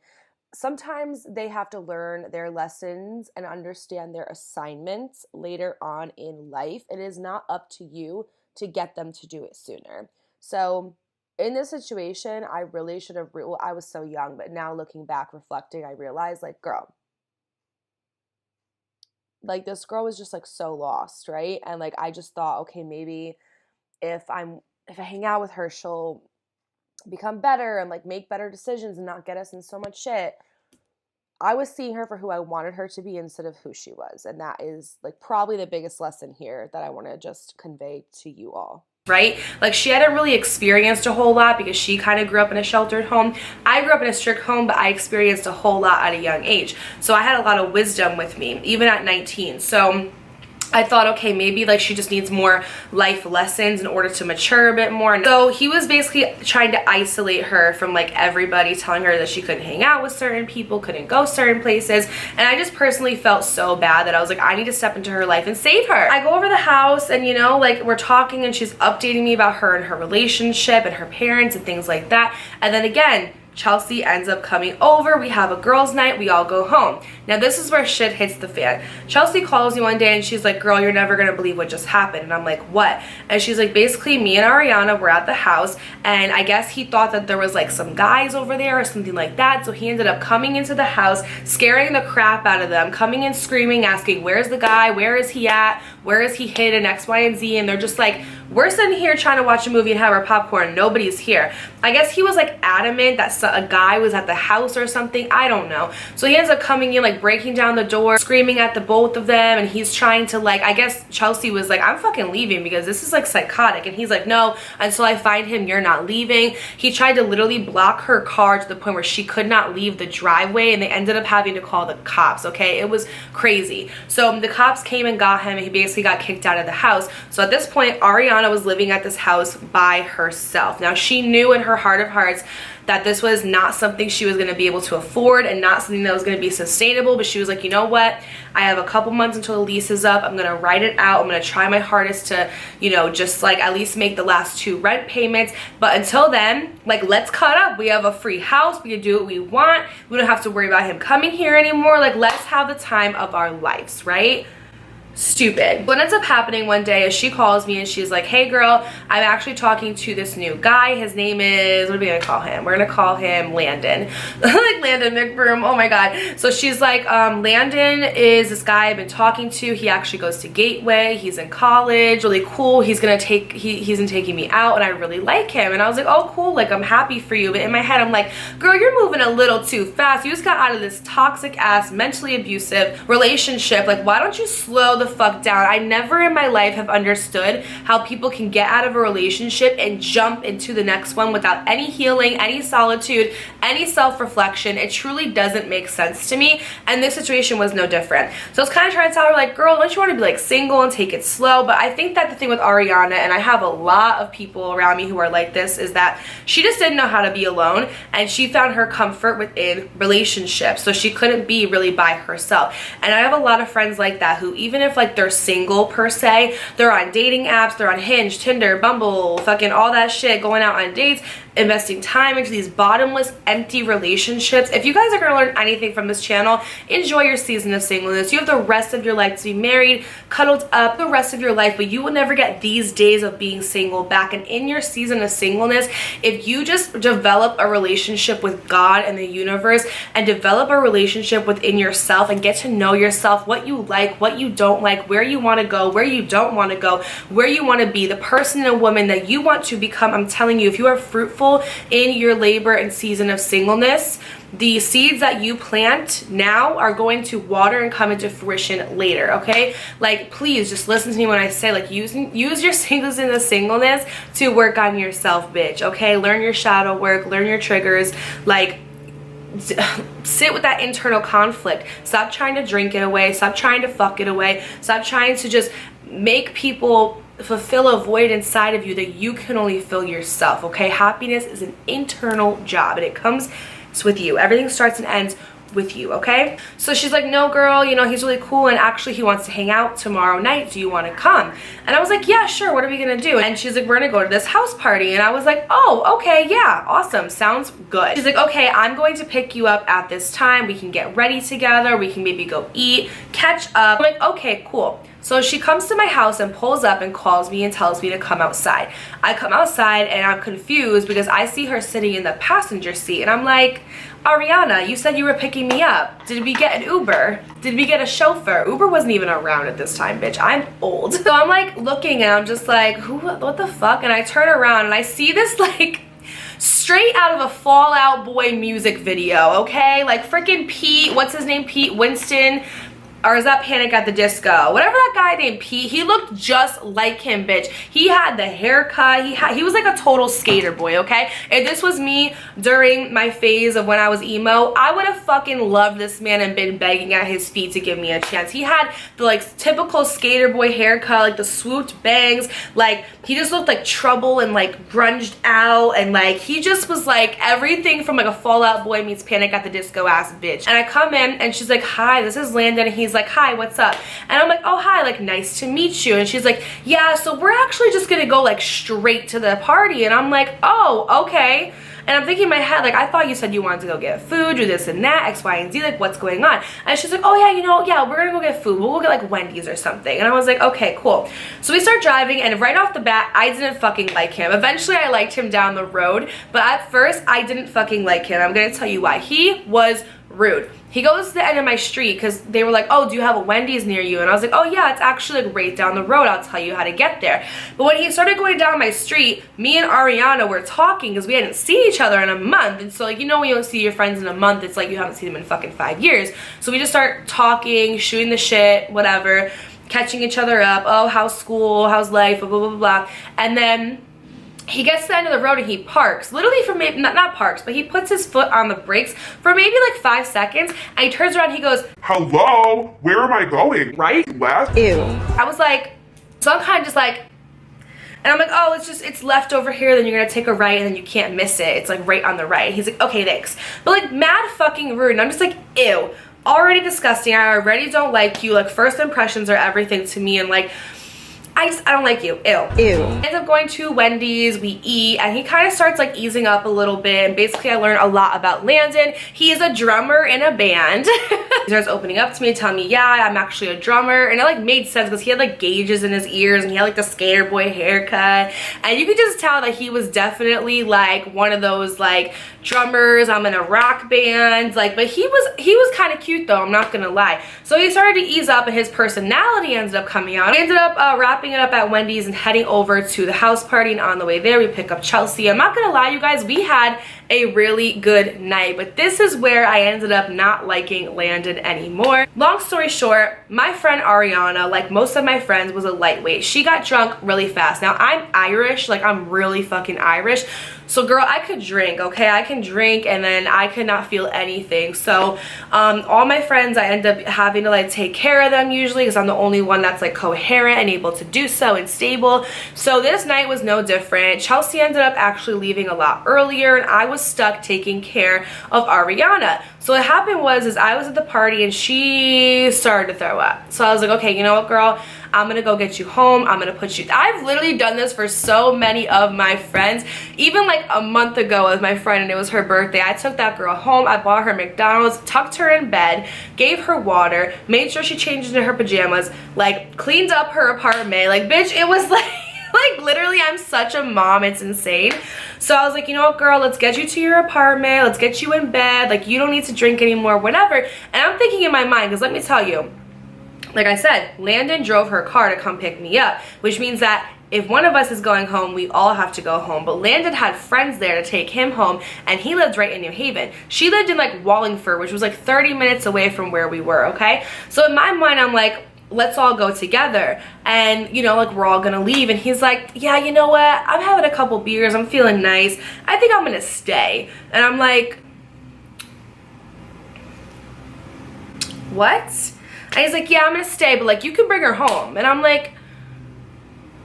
sometimes they have to learn their lessons and understand their assignments later on in life. It is not up to you to get them to do it sooner. So in this situation, I really should have, well, I was so young, but now looking back, reflecting, I realized like, girl, like this girl was just like so lost, right? And like, I just thought, okay, maybe if I hang out with her, she'll become better and like make better decisions and not get us in so much shit. I was seeing her for who I wanted her to be instead of who she was. And that is like probably the biggest lesson here that I want to just convey to you all. right? Like, she hadn't really experienced a whole lot because she kind of grew up in a sheltered home. I grew up in a strict home, but I experienced a whole lot at a young age. So I had a lot of wisdom with me, even at 19. So I thought, okay, maybe like she just needs more life lessons in order to mature a bit more. So he was basically trying to isolate her from like everybody, telling her that she couldn't hang out with certain people, couldn't go certain places. And I just personally felt so bad that I was like, I need to step into her life and save her. I go over the house and, you know, like we're talking and she's updating me about her and her relationship and her parents and things like that. And then again, Chelsea ends up coming over. We have a girls' night. We all go home. Now, this is where shit hits the fan. Chelsea calls me one day and she's like, girl, you're never going to believe what just happened. And I'm like, what? And she's like, basically, me and Ariana were at the house and I guess he thought that there was like some guys over there or something like that. So he ended up coming into the house, scaring the crap out of them, coming in screaming, asking, where's the guy? Where is he at? Where is he hidden? X, Y, and Z. And they're just like, we're sitting here trying to watch a movie and have our popcorn. Nobody's here. I guess he was like adamant that a guy was at the house or something. I don't know. So he ends up coming in, like breaking down the door, screaming at the both of them. And he's trying to like, I guess Chelsea was like, I'm fucking leaving because this is like psychotic. And he's like, no, until I find him, you're not leaving. He tried to literally block her car to the point where she could not leave the driveway. And they ended up having to call the cops. Okay. It was crazy. So the cops came and got him and he basically got kicked out of the house. So at this point, Ariana was living at this house by herself. Now she knew in her heart of hearts that this was not something she was going to be able to afford and not something that was going to be sustainable, but she was like, you know what, I have a couple months until the lease is up. I'm going to write it out. I'm going to try my hardest to, you know, just like at least make the last 2 rent payments. But until then, like, let's cut up. We have a free house. We can do what we want. We don't have to worry about him coming here anymore. Like, let's have the time of our lives, right? Stupid. What ends up happening one day is she calls me and she's like, hey girl, I'm actually talking to this new guy. His name is, what are we gonna call him? We're gonna call him Landon. Like Landon McBroom, oh my god. So she's like, Landon is this guy I've been talking to. He actually goes to Gateway. He's in college, really cool. He's taking me out and I really like him. And I was like, oh cool, like I'm happy for you. But in my head I'm like, girl, you're moving a little too fast. You just got out of this toxic ass, mentally abusive relationship. Like, why don't you slow the fuck down? I never in my life have understood how people can get out of a relationship and jump into the next one without any healing, any solitude, any self-reflection. It truly doesn't make sense to me, and this situation was no different. So I was kind of trying to tell her, like, girl, don't you want to be like single and take it slow? But I think that the thing with Ariana, and I have a lot of people around me who are like this, is that she just didn't know how to be alone, and she found her comfort within relationships, so she couldn't be really by herself. And I have a lot of friends like that who, even if like they're single per se, they're on dating apps, they're on Hinge, Tinder, Bumble, fucking all that shit, going out on dates, investing time into these bottomless, empty relationships. If you guys are gonna learn anything from this channel, enjoy your season of singleness. You have the rest of your life to be married, cuddled up the rest of your life, but you will never get these days of being single back. And in your season of singleness, if you just develop a relationship with God and the universe and develop a relationship within yourself and get to know yourself, what you like, what you don't like, where you want to go, where you don't want to go, where you want to be, the person and woman that you want to become, I'm telling you, if you are fruitful in your labor and season of singleness, the seeds that you plant now are going to water and come into fruition later, okay? Like, please just listen to me when I say, like, use your singles in the singleness to work on yourself, bitch, okay? Learn your shadow work, learn your triggers, like, sit with that internal conflict. Stop trying to drink it away. Stop trying to fuck it away. Stop trying to just make people fulfill a void inside of you that you can only fill yourself, okay? Happiness is an internal job and it comes with you. Everything starts and ends with you, okay? So she's like, no girl, you know, he's really cool and actually he wants to hang out tomorrow night. Do you want to come? And I was like, yeah, sure. What are we gonna do? And she's like, we're gonna go to this house party. And I was like, oh, okay, yeah, awesome, sounds good. She's like, okay, I'm going to pick you up at this time. We can get ready together. We can maybe go eat, catch up. I'm like, okay, cool. So she comes to my house and pulls up and calls me and tells me to come outside. I come outside and I'm confused because I see her sitting in the passenger seat and I'm like, Ariana, you said you were picking me up. Did we get an Uber? Did we get a chauffeur? Uber wasn't even around at this time, bitch. I'm old. So I'm like looking and I'm just like, what the fuck? And I turn around and I see this like straight out of a Fall Out Boy music video, okay? Like freaking Pete, what's his name? Pete Winston. or is that Panic at the Disco? Whatever that guy named Pete, he looked just like him, bitch. He had the haircut, he was like a total skater boy, okay? If this was me during my phase of when I was emo, I would have fucking loved this man and been begging at his feet to give me a chance. He had the like typical skater boy haircut, like the swooped bangs, like he just looked like trouble and like grunged out, and like he just was like everything from like a Fall Out Boy meets Panic at the Disco ass bitch. And I come in and she's like, hi, this is Landon. And he's like, hi, what's up? And I'm like, oh, hi, like nice to meet you. And she's like, yeah, so we're actually just gonna go like straight to the party. And I'm like, oh, okay. And I'm thinking in my head, like, I thought you said you wanted to go get food, do this and that, X, Y, and Z, like, what's going on? And she's like, oh, yeah, you know, yeah, we're gonna go get food. We'll go get, like, Wendy's or something. And I was like, okay, cool. So we start driving, and right off the bat, I didn't fucking like him. Eventually, I liked him down the road, but at first, I didn't fucking like him. I'm gonna tell you why. He was rude. He goes to the end of my street because they were like, oh, do you have a Wendy's near you? And I was like, oh yeah, it's actually like right down the road. I'll tell you how to get there. But when he started going down my street, me and Ariana were talking because we hadn't seen each other in a month. And so like, you know, when you don't see your friends in a month, it's like you haven't seen them in fucking 5 years. So we just start talking, shooting the shit, whatever, catching each other up. Oh, how's school? How's life? Blah, blah, blah, blah. And then he gets to the end of the road and he parks, literally for maybe, not parks, but he puts his foot on the brakes for maybe like 5 seconds, and he turns around and he goes, hello, where am I going? Right, left? Ew. I was like, so I'm kind of just like, and I'm like, oh, it's left over here, then you're gonna take a right and then you can't miss it. It's like right on the right. He's like, okay, thanks. But like mad fucking rude, and I'm just like, ew, already disgusting. I already don't like you. Like first impressions are everything to me, and like, I don't like you. Ew. Ew. Ends up going to Wendy's, we eat, and he kind of starts like easing up a little bit, and basically I learned a lot about Landon. He is a drummer in a band. He starts opening up to me, telling me, yeah, I'm actually a drummer, and it like made sense because he had like gauges in his ears, and he had like the skater boy haircut, and you could just tell that he was definitely like one of those like drummers, I'm in a rock band, like, but he was kind of cute though, I'm not gonna lie. So he started to ease up, and his personality ended up coming out. He ended up wrapping it up at Wendy's and heading over to the house party, and on the way there we pick up Chelsea. I'm not gonna lie, you guys, we had a really good night, but this is where I ended up not liking Landon anymore. Long story short, my friend Ariana, like most of my friends, was a lightweight. She got drunk really fast. Now I'm Irish, like I'm really fucking Irish. So girl, I could drink, okay? I can drink and then I could not feel anything. So all my friends, I end up having to like take care of them usually because I'm the only one that's like coherent and able to do so and stable. So this night was no different. Chelsea ended up actually leaving a lot earlier, and I was stuck taking care of Ariana. So what happened was I was at the party and she started to throw up. So I was like, okay, you know what, girl? I'm gonna go get you home. I'm gonna put you, I've literally done this for so many of my friends. Even like a month ago with my friend, and it was her birthday, I took that girl home. I bought her McDonald's, tucked her in bed, gave her water, made sure she changed into her pajamas, like cleaned up her apartment. Like, bitch, it was like, like literally I'm such a mom, it's insane. So I was like, you know what, girl, let's get you to your apartment, let's get you in bed, like you don't need to drink anymore, whatever. And I'm thinking in my mind, because let me tell you, like I said, Landon drove her car to come pick me up, which means that if one of us is going home, we all have to go home. But Landon had friends there to take him home, and he lived right in New Haven. She lived in like Wallingford, which was like 30 minutes away from where we were, okay? So in my mind, I'm like, let's all go together, and you know, like we're all gonna leave. And he's like, yeah, you know what, I'm having a couple beers, I'm feeling nice, I think I'm gonna stay. And I'm like, what? And he's like, yeah, I'm gonna stay, but like you can bring her home. And I'm like,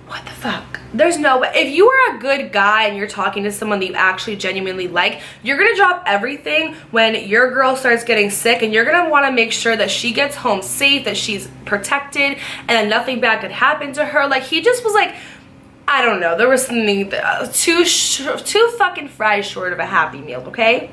what the fuck? There's no way. If you are a good guy and you're talking to someone that you actually genuinely like, you're gonna drop everything when your girl starts getting sick, and you're gonna want to make sure that she gets home safe, that she's protected, and that nothing bad could happen to her. Like, he just was like, I don't know, there was something too fucking fries short of a Happy Meal, okay?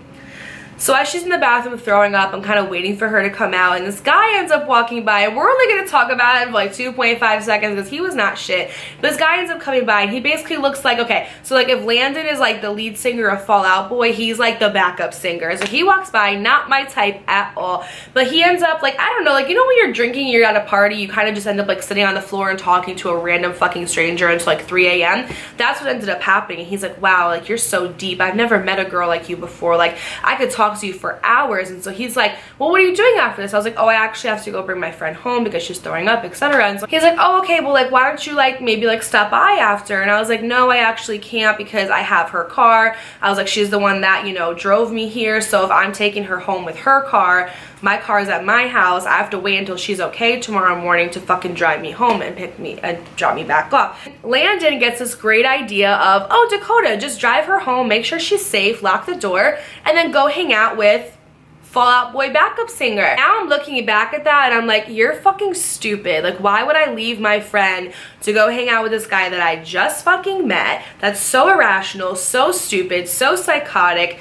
So as she's in the bathroom throwing up, I'm kind of waiting for her to come out, and this guy ends up walking by, and we're only going to talk about it for like 2.5 seconds because he was not shit. But this guy ends up coming by, and he basically looks like, okay, so like if Landon is like the lead singer of Fall Out Boy, he's like the backup singer. So he walks by, not my type at all, but he ends up like, I don't know, like, you know when you're drinking, you're at a party, you kind of just end up like sitting on the floor and talking to a random fucking stranger until like 3 a.m. That's what ended up happening. And he's like, wow, like you're so deep. I've never met a girl like you before. Like I could talk talks to you for hours. And so he's like, well, what are you doing after this? I was like, oh, I actually have to go bring my friend home because she's throwing up, etc. And so he's like, oh, okay, well, like, why don't you like maybe like stop by after? And I was like, no, I actually can't because I have her car. I was like, she's the one that, you know, drove me here. So if I'm taking her home with her car, my car is at my house, I have to wait until she's okay tomorrow morning to fucking drive me home and pick me and drop me back off. Landon gets this great idea of, oh, Dakota, just drive her home, make sure she's safe, lock the door, and then go hang out with Fall Out Boy backup singer. Now I'm looking back at that and I'm like, you're fucking stupid. Like, why would I leave my friend to go hang out with this guy that I just fucking met? That's so irrational, so stupid, so psychotic.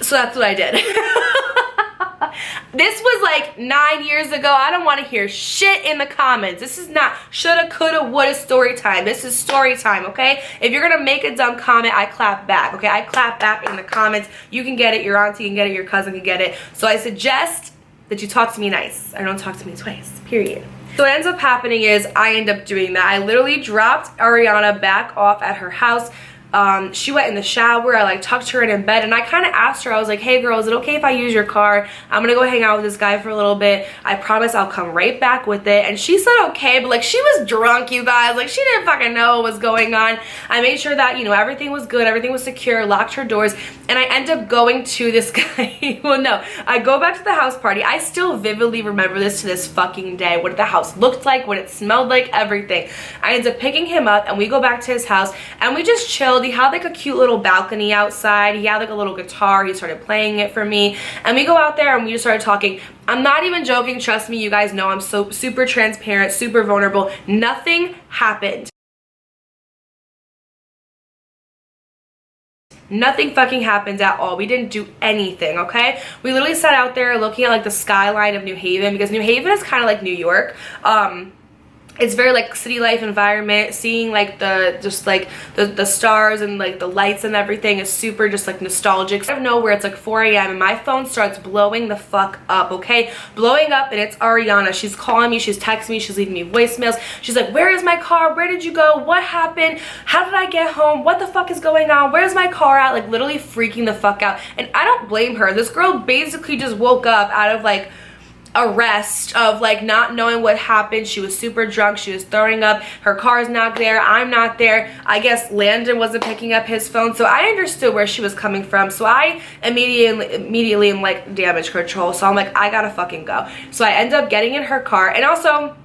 So that's what I did. This was like 9 years ago. I don't want to hear shit in the comments. This is not shoulda, coulda, woulda story time. This is story time, okay? If you're gonna make a dumb comment, I clap back, okay? I clap back in the comments. You can get it, your auntie can get it, your cousin can get it. So I suggest that you talk to me nice. Or don't talk to me twice, period. So what ends up happening is I end up doing that. I literally dropped Ariana back off at her house. She went in the shower, I like tucked her in bed, and I kind of asked her, I was like, hey girl, is it okay if I use your car? I'm gonna go hang out with this guy for a little bit. I promise I'll come right back with it. And she said okay, but like she was drunk, you guys. Like she didn't fucking know what was going on. I made sure that, you know, everything was good, everything was secure, locked her doors, and I end up going to this guy. Well, no, I go back to the house party. I still vividly remember this to this fucking day, what the house looked like, what it smelled like, everything. I end up picking him up and we go back to his house and we just chilled. He had like a cute little balcony outside. He had like a little guitar. He started playing it for me. And we go out there and we just started talking. I'm not even joking. Trust me, you guys know I'm so super transparent, super vulnerable. Nothing happened. Nothing fucking happened at all. We didn't do anything, okay? We literally sat out there looking at like the skyline of New Haven, because New Haven is kind of like New York. It's very like city life environment. Seeing like the stars and like the lights and everything is super just like nostalgic. Out of nowhere, it's like 4 a.m. and my phone starts blowing the fuck up, okay? Blowing up, and it's Ariana. She's calling me, she's texting me, she's leaving me voicemails. She's like, where is my car? Where did you go? What happened? How did I get home? What the fuck is going on? Where's my car at? Like literally freaking the fuck out. And I don't blame her. This girl basically just woke up out of like a rest of like not knowing what happened. She was super drunk, she was throwing up, her car's not there, I'm not there. I guess Landon wasn't picking up his phone, so I understood where she was coming from. So I immediately am like damage control, so I'm like, I gotta fucking go. So I end up getting in her car, and also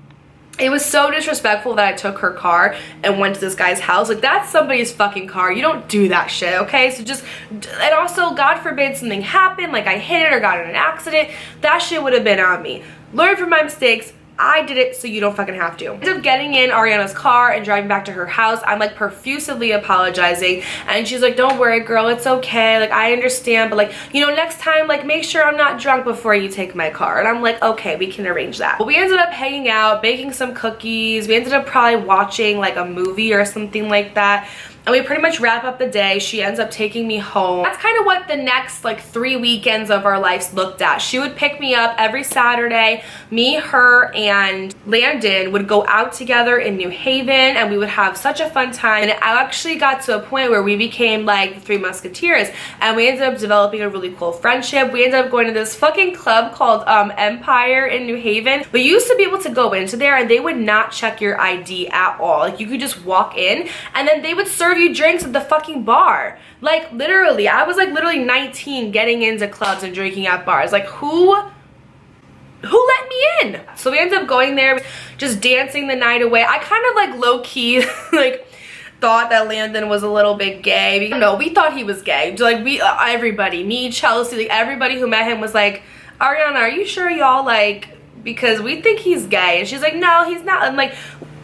it was so disrespectful that I took her car and went to this guy's house. Like, that's somebody's fucking car. You don't do that shit, okay? So just, and also, God forbid something happened, like I hit it or got in an accident, that shit would have been on me. Learn from my mistakes. I did it so you don't fucking have to. Instead of getting in Ariana's car and driving back to her house, I'm like profusely apologizing, and she's like, don't worry girl, it's okay, like I understand, but like, you know, next time like make sure I'm not drunk before you take my car. And I'm like, okay, we can arrange that. But we ended up hanging out, baking some cookies. We ended up probably watching like a movie or something like that. And we pretty much wrap up the day. She ends up taking me home. That's kind of what the next like 3 weekends of our lives looked at. She would pick me up every Saturday. Me, her, and Landon would go out together in New Haven, and we would have such a fun time. And it actually got to a point where we became like the Three Musketeers, and we ended up developing a really cool friendship. We ended up going to this fucking club called Empire in New Haven. We used to be able to go into there and they would not check your ID at all. Like you could just walk in and then they would serve you drinks at the fucking bar. Like literally, I was like literally 19 getting into clubs and drinking at bars. Like who let me in? So we ended up going there, just dancing the night away. I kind of like low-key like thought that Landon was a little bit gay. No, we thought he was gay. Like everybody, me, Chelsea, like everybody who met him was like, Ariana, are you sure y'all like, because we think he's gay? And she's like, no, he's not. I'm like,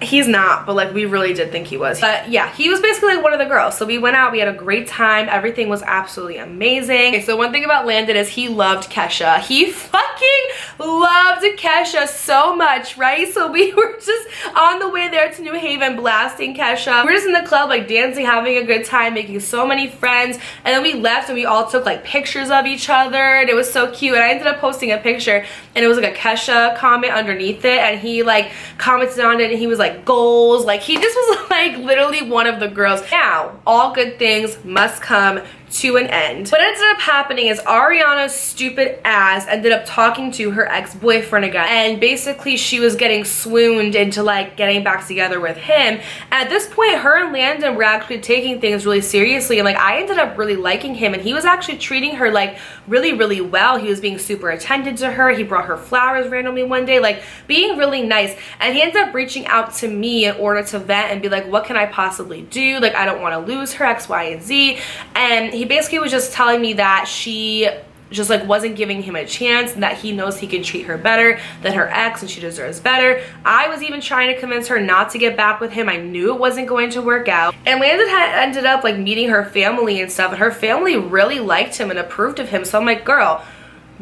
he's not, but like we really did think he was. But yeah, he was basically like one of the girls. So we went out, we had a great time, everything was absolutely amazing. Okay, so one thing about Landon is he loved Kesha. He fucking loved Kesha so much, right? So we were just on the way there to New Haven blasting Kesha. We're just in the club like dancing, having a good time, making so many friends, and then we left and we all took like pictures of each other, and it was so cute. And I ended up posting a picture and it was like a Kesha comment underneath it, and he like commented on it and he was like, goals. Like he just was like literally one of the girls. Now all good things must come to an end. What ended up happening is Ariana's stupid ass ended up talking to her ex-boyfriend again, and basically she was getting swooned into like getting back together with him. And at this point, her and Landon were actually taking things really seriously, and like I ended up really liking him, and he was actually treating her like really well. He was being super attentive to her. He brought her flowers randomly one day, like being really nice. And he ended up reaching out to me in order to vent and be like, what can I possibly do? Like, I don't want to lose her, X, Y, and Z. And he basically was just telling me that she just like wasn't giving him a chance, and that he knows he can treat her better than her ex and she deserves better. I was even trying to convince her not to get back with him. I knew it wasn't going to work out. And Landon had ended up like meeting her family and stuff, and her family really liked him and approved of him. So I'm like, girl,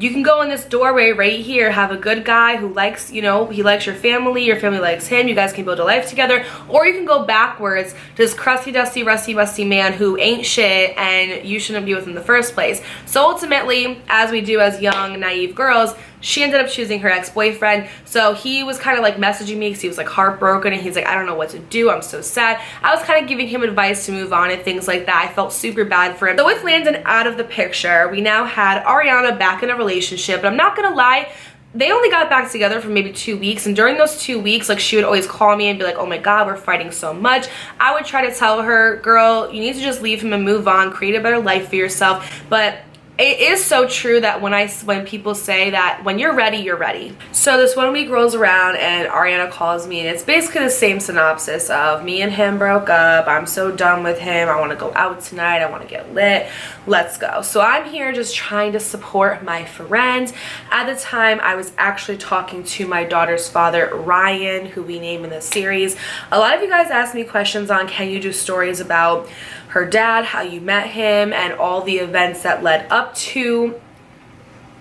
you can go in this doorway right here, have a good guy who likes, you know, he likes your family likes him, you guys can build a life together, or you can go backwards to this crusty, dusty, rusty, musty man who ain't shit and you shouldn't be with him in the first place. So ultimately, as we do as young, naive girls, she ended up choosing her ex-boyfriend. So he was kind of like messaging me because he was like heartbroken, and he's like, I don't know what to do, I'm so sad. I was kind of giving him advice to move on and things like that. I felt super bad for him. So with Landon out of the picture, we now had Ariana back in a relationship. But I'm not gonna lie, they only got back together for maybe 2 weeks, and during those 2 weeks, like, she would always call me and be like, oh my god, we're fighting so much. I would try to tell her, girl, you need to just leave him and move on, create a better life for yourself. But it is so true that when people say that when you're ready, you're ready. So this 1 week rolls around and Ariana calls me, and it's basically the same synopsis of me and him broke up. I'm so done with him. I want to go out tonight. I want to get lit. Let's go. So I'm here just trying to support my friend. At the time, I was actually talking to my daughter's father, Ryan, who we name in this series. A lot of you guys asked me questions on, can you do stories about her dad, how you met him, and all the events that led up to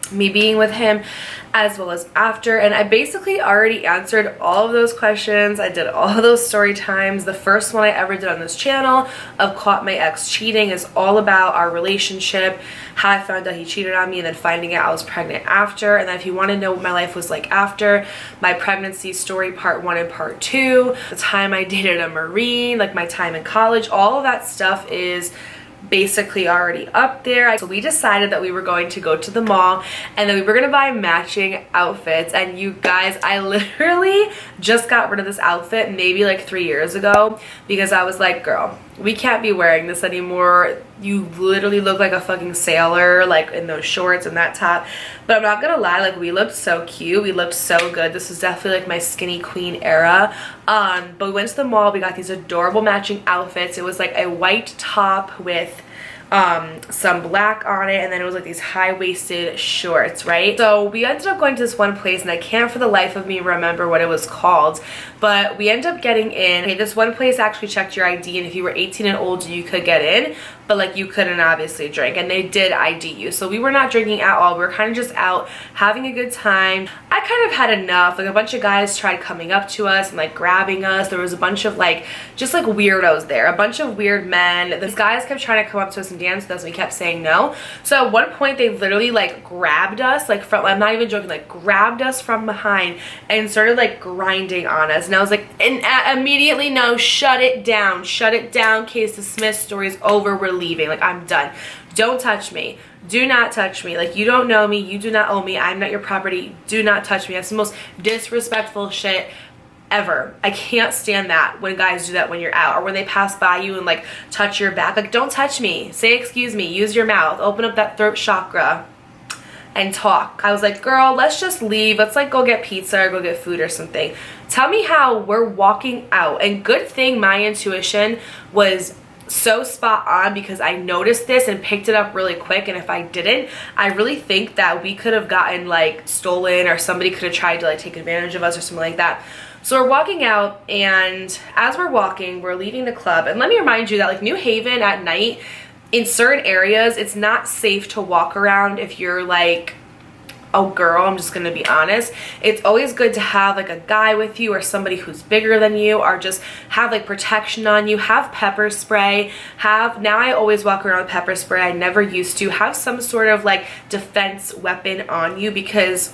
me being with him, as well as after. And I basically already answered all of those questions. I did all of those story times. The first one I ever did on this channel of Caught My Ex Cheating is all about our relationship, how I found out he cheated on me, and then finding out I was pregnant after. And then if you want to know what my life was like after, my pregnancy story part 1 and part 2, the time I dated a Marine, like my time in college, all of that stuff is basically already up there. So we decided that we were going to go to the mall, and then we were gonna buy matching outfits. And you guys, I literally just got rid of this outfit maybe like 3 years ago because I was like, girl, we can't be wearing this anymore. You literally look like a fucking sailor, like in those shorts and that top. But I'm not gonna lie, like, we looked so cute, we looked so good. This was definitely like my skinny queen era. But we went to the mall, we got these adorable matching outfits. It was like a white top with some black on it, and then it was like these high-waisted shorts, right? So we ended up going to this one place, and I can't for the life of me remember what it was called, but we ended up getting in. Okay, this one place actually checked your ID, and if you were 18 and older you could get in, but like you couldn't obviously drink, and they did ID you. So we were not drinking at all. We were kind of just out having a good time. I kind of had enough. Like, a bunch of guys tried coming up to us and like grabbing us. There was a bunch of like just like weirdos there, a bunch of weird men. These guys kept trying to come up to us and dance with us, and we kept saying no. So at one point they literally like grabbed us, like from, I'm not even joking, like grabbed us from behind and started like grinding on us. And I was like, and immediately, no, shut it down, case dismissed, story's over, we're leaving, like, I'm done. Don't touch me, do not touch me, like, you don't know me, you do not own me, I'm not your property, do not touch me. That's the most disrespectful shit ever. I can't stand that when guys do that when you're out, or when they pass by you and like touch your back. Like, don't touch me, say excuse me, use your mouth, open up that throat chakra and talk. I was like, girl, let's just leave, let's like go get pizza or go get food or something. Tell me how we're walking out. And good thing my intuition was so spot on, because I noticed this and picked it up really quick, and if I didn't, I really think that we could have gotten like stolen, or somebody could have tried to like take advantage of us or something like that. So we're walking out, and as we're walking, we're leaving the club. And let me remind you that like New Haven at night, in certain areas, it's not safe to walk around if you're like a girl. I'm just gonna be honest. It's always good to have like a guy with you, or somebody who's bigger than you, or just have like protection on you. Have pepper spray. Now I always walk around with pepper spray. I never used to. Have some sort of like defense weapon on you, because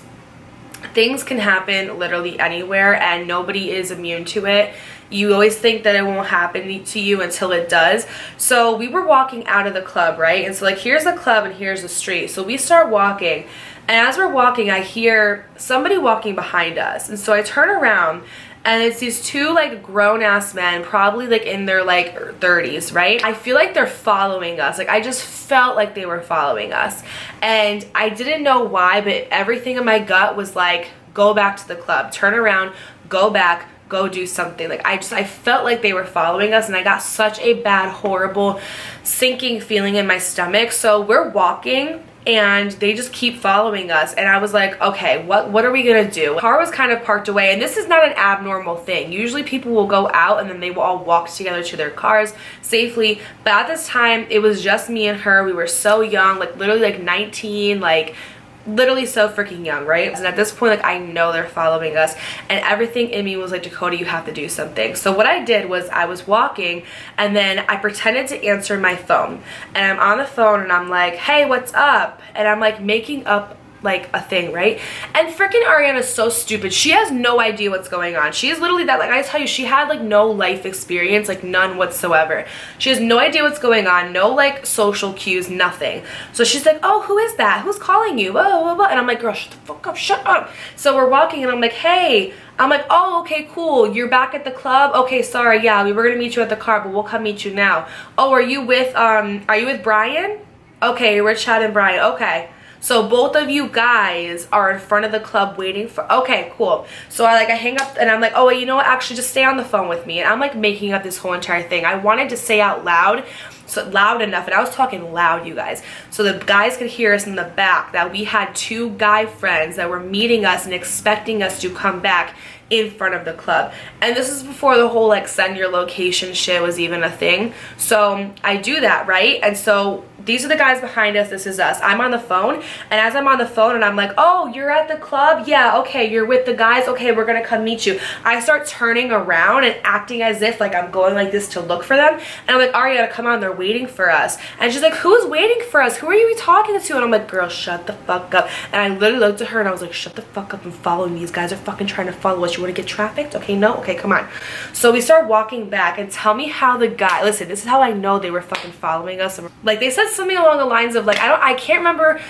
things can happen literally anywhere and nobody is immune to it. You always think that it won't happen to you until it does. So we were walking out of the club, right? And so like here's the club and here's the street. So we start walking, and as we're walking I hear somebody walking behind us. And so I turn around and it's these two like grown-ass men, probably like in their like 30s, right? I feel like they're following us. Like I just felt like they were following us. And I didn't know why, but everything in my gut was like, go back to the club, turn around, go back, go do something. Like I felt like they were following us, and I got such a bad, horrible sinking feeling in my stomach. So we're walking and they just keep following us, and I was like, okay, what are we gonna do? The car was kind of parked away, and this is not an abnormal thing. Usually people will go out and then they will all walk together to their cars safely, but at this time it was just me and her. We were so young, like literally like 19, like literally so freaking young, right? And at this point, like I know they're following us, and everything in me was like, Dakota, you have to do something. So what I did was I was walking, and then I pretended to answer my phone, and I'm on the phone and I'm like, hey, what's up? And I'm like making up like a thing, right? And freaking Ariana's so stupid. She has no idea what's going on. She is literally that, like I tell you, she had like no life experience, like none whatsoever. She has no idea what's going on, no like social cues, nothing. So she's like, oh, who is that? Who's calling you? Blah, blah, blah. And I'm like, girl, shut the fuck up, shut up. So we're walking and I'm like, hey, I'm like, oh, okay, cool. You're back at the club? Okay, sorry, yeah, we were gonna meet you at the car, but we'll come meet you now. Oh, are you with Brian? Okay, we're chatting Brian, okay. So both of you guys are in front of the club waiting for, okay, cool. So I hang up and I'm like, oh, wait, you know what? Actually, just stay on the phone with me. And I'm like making up this whole entire thing. I wanted to say out loud, so loud enough, and I was talking loud, you guys, so the guys could hear us in the back, that we had two guy friends that were meeting us and expecting us to come back in front of the club. And this is before the whole like send your location shit was even a thing. So I do that, right? And so these are the guys behind us, this is us. I'm on the phone, and as I'm on the phone and I'm like, oh, you're at the club? Yeah, okay, you're with the guys? Okay, we're gonna come meet you. I start turning around and acting as if like I'm going like this to look for them, and I'm like, Ariana, come on, they're waiting for us. And she's like, who's waiting for us? Who are you talking to? And I'm like, girl, shut the fuck up. And I literally looked at her and I was like, shut the fuck up and follow me. These guys are fucking trying to follow us. You wanna get trafficked? Okay, no? Okay, come on. So we start walking back, and tell me how the guy, listen, this is how I know they were fucking following us. Like, they said something along the lines of like, I can't remember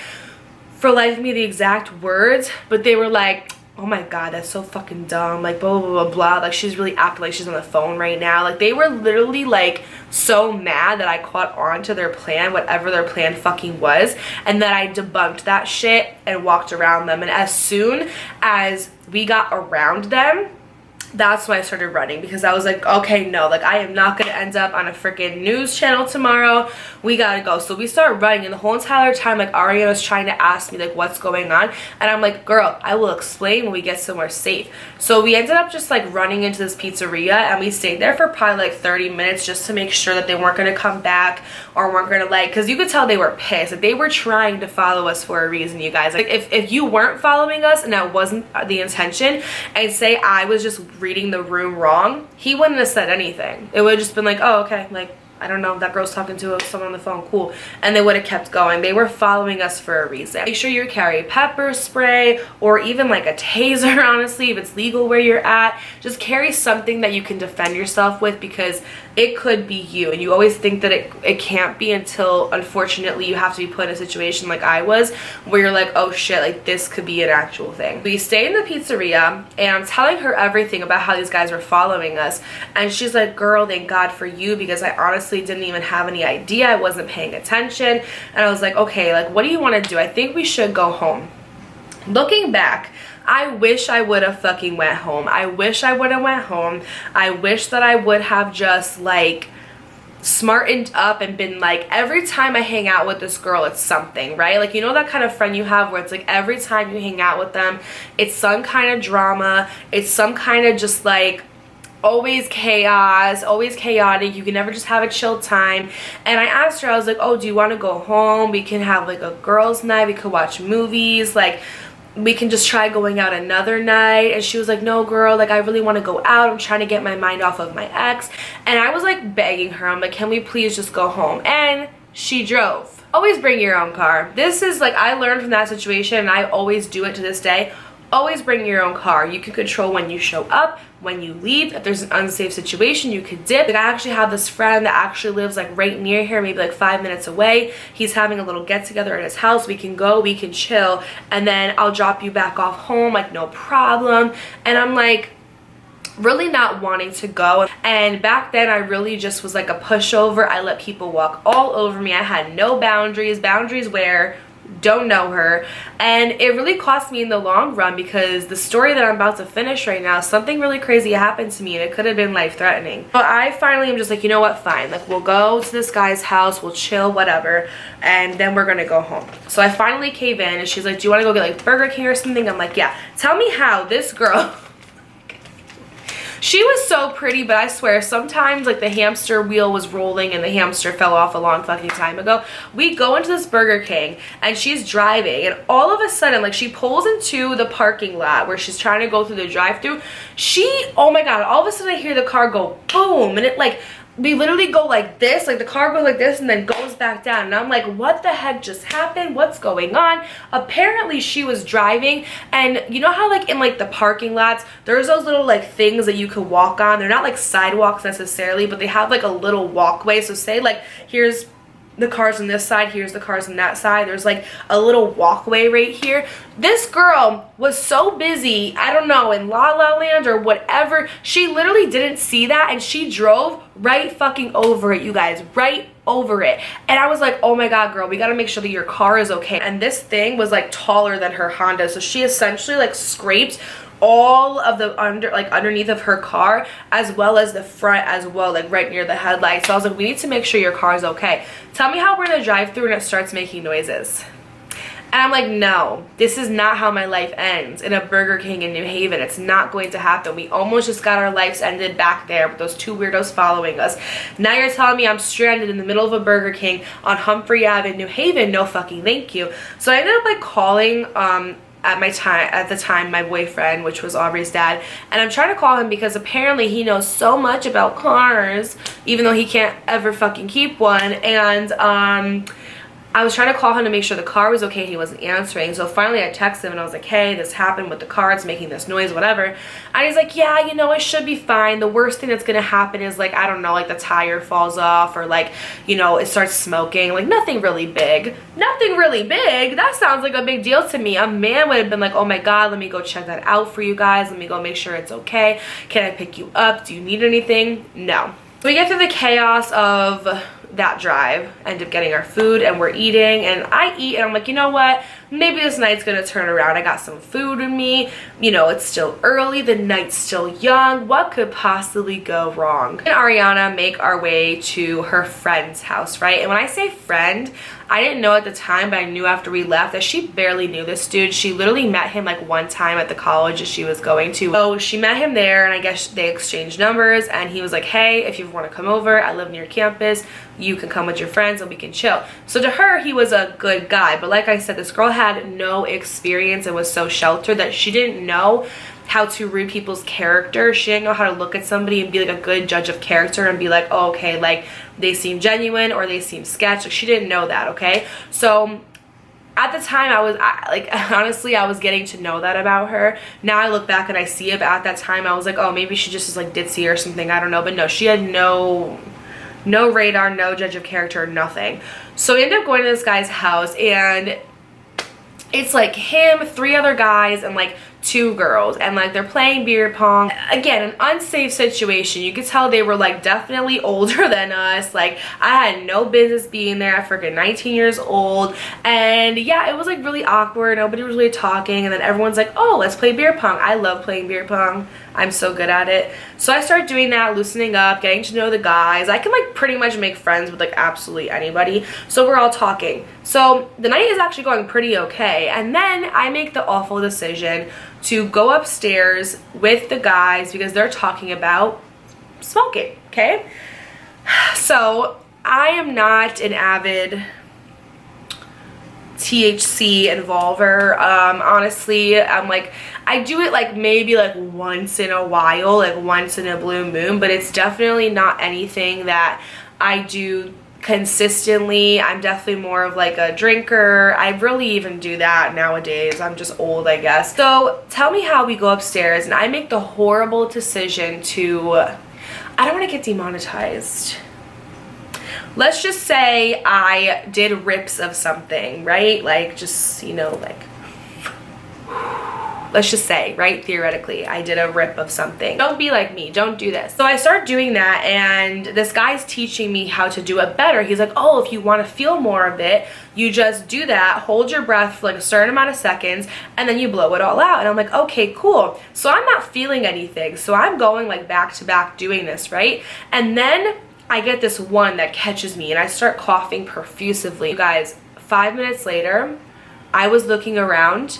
for life of me the exact words, but they were like, oh my god, that's so fucking dumb, like blah blah blah blah, like she's really acting like she's on the phone right now. Like they were literally like so mad that I caught on to their plan, whatever their plan fucking was, and that I debunked that shit and walked around them. And as soon as we got around them, that's when I started running, because I was like, okay, no, like I am not gonna end up on a freaking news channel tomorrow. We gotta go. So we start running, and the whole entire time, like Ariana was trying to ask me like what's going on, and I'm like, girl, I will explain when we get somewhere safe. So we ended up just like running into this pizzeria, and we stayed there for probably like 30 minutes just to make sure that they weren't gonna come back or weren't gonna like, because you could tell they were pissed. Like they were trying to follow us for a reason, you guys. Like if you weren't following us and that wasn't the intention, and say I was just reading the room wrong, he wouldn't have said anything. It would have just been like, oh, okay, like I don't know, that girl's talking to someone on the phone, cool. And they would have kept going. They were following us for a reason. Make sure you carry pepper spray or even like a taser, honestly, if it's legal where you're at. Just carry something that you can defend yourself with, because it could be you. And you always think that it can't be until, unfortunately, you have to be put in a situation like I was, where you're like, oh shit, like this could be an actual thing. We stay in the pizzeria, and I'm telling her everything about how these guys were following us. And she's like, girl, thank God for you, because I honestly didn't even have any idea. I wasn't paying attention. And I was like, okay, like what do you want to do? I think we should go home. Looking back, I wish I would have fucking went home. I wish I would have went home. I wish that I would have just like smartened up and been like, every time I hang out with this girl, it's something, right? Like, you know that kind of friend you have where it's like every time you hang out with them, it's some kind of drama, it's some kind of just like always chaos, always chaotic. You can never just have a chill time. And I asked her, I was like, oh, do you want to go home? We can have like a girls' night. We could watch movies. Like, we can just try going out another night. And she was like, no, girl, like I really want to go out. I'm trying to get my mind off of my ex. And I was like begging her. I'm like, can we please just go home? And she drove. Always bring your own car. This is like, I learned from that situation, and I always do it to this day. always bring your own car. You can control when you show up, when you leave. If there's an unsafe situation, you could dip. Like, I actually have this friend that actually lives like right near here, maybe like 5 minutes away. He's having a little get together at his house. We can go, we can chill, and then I'll drop you back off home, like no problem. And I'm like really not wanting to go. And back then I really just was like a pushover. I let people walk all over me. I had no boundaries. Boundaries where don't know her. And it really cost me in the long run, because the story that I'm about to finish right now, something really crazy happened to me and it could have been life-threatening. But I finally am just like, you know what, fine, like we'll go to this guy's house, we'll chill, whatever, and then we're gonna go home. So I finally cave in, and she's like, do you want to go get like Burger King or something? I'm like, yeah. Tell me how this girl she was so pretty, but I swear sometimes like the hamster wheel was rolling and the hamster fell off a long fucking time ago. We go into this Burger King and she's driving, and all of a sudden like she pulls into the parking lot where she's trying to go through the drive-thru. Oh my god, all of a sudden I hear the car go boom, and it like, we literally go like this, like the car goes like this and then goes back down, and I'm like, what the heck just happened? What's going on? Apparently she was driving, and you know how like in like the parking lots there's those little like things that you could walk on. They're not like sidewalks necessarily, but they have like a little walkway. So say like here's the cars on this side, here's the cars on that side, there's like a little walkway right here. This girl was so busy, I don't know, in La La Land or whatever, she literally didn't see that, and she drove right fucking over it, you guys, right over it. And I was like, oh my god, girl, we gotta make sure that your car is okay. And this thing was like taller than her Honda, so she essentially like scraped all of the underneath of her car, as well as the front as well, like right near the headlights. So I was like, we need to make sure your car is okay. Tell me how we're in a drive-thru and it starts making noises. And I'm like, no, this is not how my life ends in a Burger King in New Haven. It's not going to happen. We almost just got our lives ended back there with those two weirdos following us. Now you're telling me I'm stranded in the middle of a Burger King on Humphrey Ave in New Haven? No fucking thank you. So I ended up like calling at the time my boyfriend, which was Aubrey's dad, and I'm trying to call him because apparently he knows so much about cars, even though he can't ever fucking keep one. And I was trying to call him to make sure the car was okay. He wasn't answering. So finally I texted him and I was like, hey, this happened with the car. It's making this noise, whatever. And he's like, yeah, you know, it should be fine. The worst thing that's going to happen is like, I don't know, like the tire falls off, or like, you know, it starts smoking. Like nothing really big. Nothing really big. That sounds like a big deal to me. A man would have been like, oh my God, let me go check that out for you guys. Let me go make sure it's okay. Can I pick you up? Do you need anything? No. So we get through the chaos of that drive, end up getting our food, and we're eating, and I eat, and I'm like, you know what, maybe this night's gonna turn around. I got some food in me, you know, it's still early, the night's still young, what could possibly go wrong? And Ariana make our way to her friend's house, right? And when I say friend, I didn't know at the time, but I knew after we left that she barely knew this dude. She literally met him like one time at the college that she was going to. So she met him there, and I guess they exchanged numbers, and he was like, hey, if you want to come over, I live near campus, you can come with your friends and we can chill. So to her, he was a good guy, but like I said, this girl had no experience and was so sheltered that she didn't know how to read people's character. She didn't know how to look at somebody and be like a good judge of character and be like, oh, okay, like they seem genuine or they seem sketch. Like, she didn't know that, okay? So at the time, honestly, I was getting to know that about her. Now I look back and I see it, but at that time I was like, oh, maybe she just is like ditzy or something, I don't know. But no, she had no radar, no judge of character, nothing. So we ended up going to this guy's house, and it's like him, 3 other guys, and like 2 girls, and like they're playing beer pong. Again, an unsafe situation. You could tell they were like definitely older than us. Like, I had no business being there. I freaking 19 years old, and yeah, it was like really awkward. Nobody was really talking, and then everyone's like, oh, let's play beer pong. I love playing beer pong. I'm so good at it. So I started doing that, loosening up, getting to know the guys. I can like pretty much make friends with like absolutely anybody. So we're all talking. So the night is actually going pretty okay. And then I make the awful decision to go upstairs with the guys because they're talking about smoking, okay? So I am not an avid THC involver. Honestly, I'm like, I do it like maybe like once in a while, like once in a blue moon, but it's definitely not anything that I do consistently. I'm definitely more of like a drinker. I really even do that nowadays. I'm just old, I guess. So tell me how we go upstairs and I make the horrible decision to, I don't want to get demonetized. Let's just say I did rips of something, right? Like just, you know, like, let's just say, right, theoretically, I did a rip of something. Don't be like me, don't do this. So I start doing that, and this guy's teaching me how to do it better. He's like, oh, if you want to feel more of it, you just do that, hold your breath for like a certain amount of seconds, and then you blow it all out. And I'm like, okay, cool. So I'm not feeling anything. So I'm going like back to back doing this, right? And then I get this one that catches me, and I start coughing profusively. You guys, 5 minutes later, I was looking around,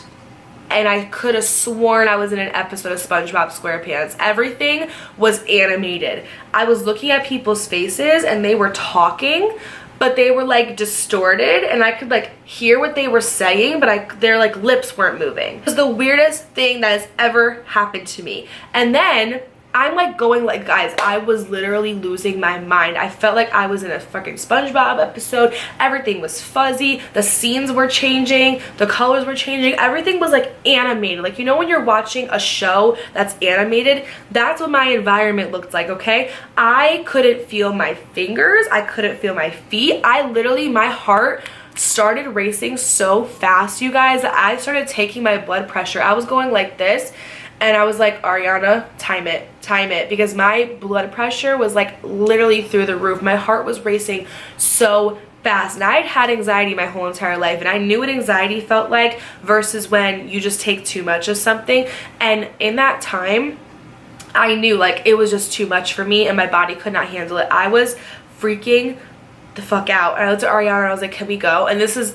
and I could have sworn I was in an episode of SpongeBob SquarePants. Everything was animated. I was looking at people's faces and they were talking, but they were like distorted, and I could like hear what they were saying, but their like lips weren't moving. It was the weirdest thing that has ever happened to me. And then I'm like going like, guys, I was literally losing my mind. I felt like I was in a fucking SpongeBob episode. Everything was fuzzy. The scenes were changing. The colors were changing. Everything was like animated. Like, you know when you're watching a show that's animated? That's what my environment looked like, okay? I couldn't feel my fingers. I couldn't feel my feet. I literally, my heart started racing so fast, you guys, that I started taking my blood pressure. I was going like this. And I was like, Ariana, time it, because my blood pressure was like literally through the roof. My heart was racing so fast, and I had had anxiety my whole entire life, and I knew what anxiety felt like versus when you just take too much of something. And in that time, I knew like it was just too much for me, and my body could not handle it. I was freaking the fuck out. And I looked at Ariana and I was like, can we go? And this is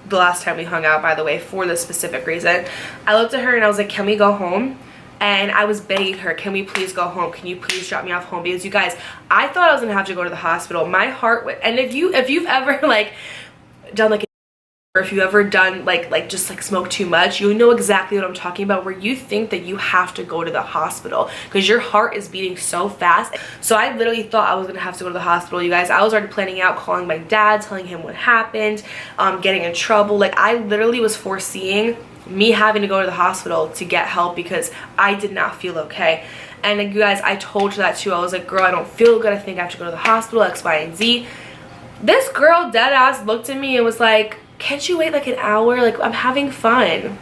the last time we hung out, by the way, for this specific reason. I looked at her and I was like, can we go home? And I was begging her, can we please go home? Can you please drop me off home? Because you guys, I thought I was gonna have to go to the hospital. My heart went, and if you've ever like done like, or if you've ever done like just like smoke too much, you know exactly what I'm talking about, where you think that you have to go to the hospital because your heart is beating so fast. So I literally thought I was gonna have to go to the hospital, you guys. I was already planning out calling my dad, telling him what happened, getting in trouble. Like, I literally was foreseeing me having to go to the hospital to get help because I did not feel okay. And you guys, I told her that too. I was like, girl, I don't feel good. I think I have to go to the hospital, X, Y, and Z. This girl dead ass looked at me and was like, can't you wait like an hour? Like, I'm having fun.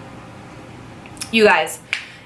You guys,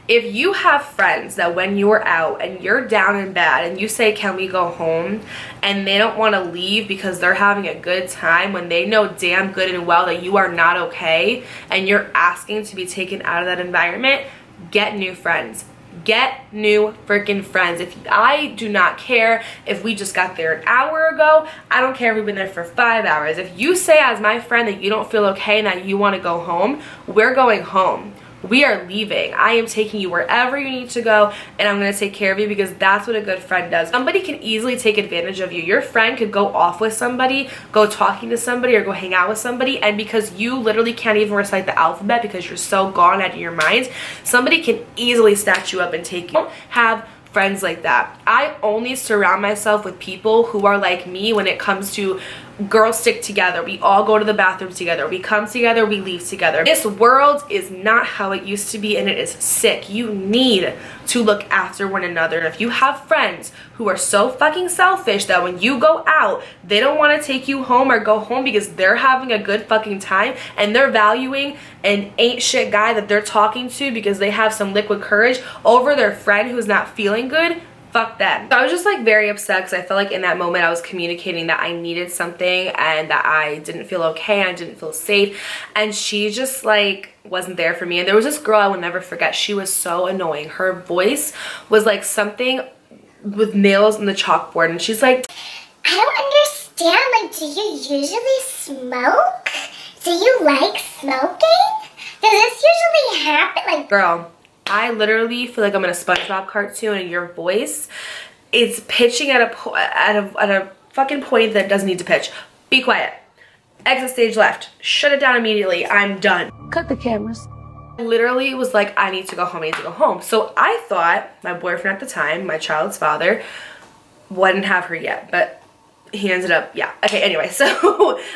if you have friends that when you're out and you're down and bad and you say, can we go home? And they don't want to leave because they're having a good time, when they know damn good and well that you are not okay and you're asking to be taken out of that environment, get new friends. Get new freaking friends. I do not care if we just got there an hour ago. I don't care if we've been there for 5 hours. If you say as my friend that you don't feel okay and that you want to go home, we're going home. We are leaving. I am taking you wherever you need to go, and I'm going to take care of you, because that's what a good friend does. Somebody can easily take advantage of you. Your friend could go off with somebody, go talking to somebody, or go hang out with somebody, and because you literally can't even recite the alphabet because you're so gone out of your mind, somebody can easily snatch you up and take you. Have friends like that. I only surround myself with people who are like me when it comes to girls stick together. We all go to the bathroom together. We come together, we leave together. This world is not how it used to be, and it is sick. You need to look after one another. And if you have friends who are so fucking selfish that when you go out, they don't want to take you home or go home because they're having a good fucking time and they're valuing an ain't shit guy that they're talking to because they have some liquid courage over their friend who's not feeling good, fuck that. So I was just like very upset because I felt like in that moment I was communicating that I needed something and that I didn't feel okay and I didn't feel safe, and she just like wasn't there for me. And there was this girl I will never forget. She was so annoying. Her voice was like something with nails on the chalkboard, and she's like, I don't understand, like, do you usually smoke? Do you like smoking? Does this usually happen? Like, girl, I literally feel like I'm in a SpongeBob cartoon, and your voice is pitching at a fucking point that doesn't need to pitch. Be quiet. Exit stage left. Shut it down immediately. I'm done. Cut the cameras. I literally was like, I need to go home. I need to go home. So I thought my boyfriend at the time, my child's father, wouldn't have her yet, but he ended up, yeah. Okay, anyway, so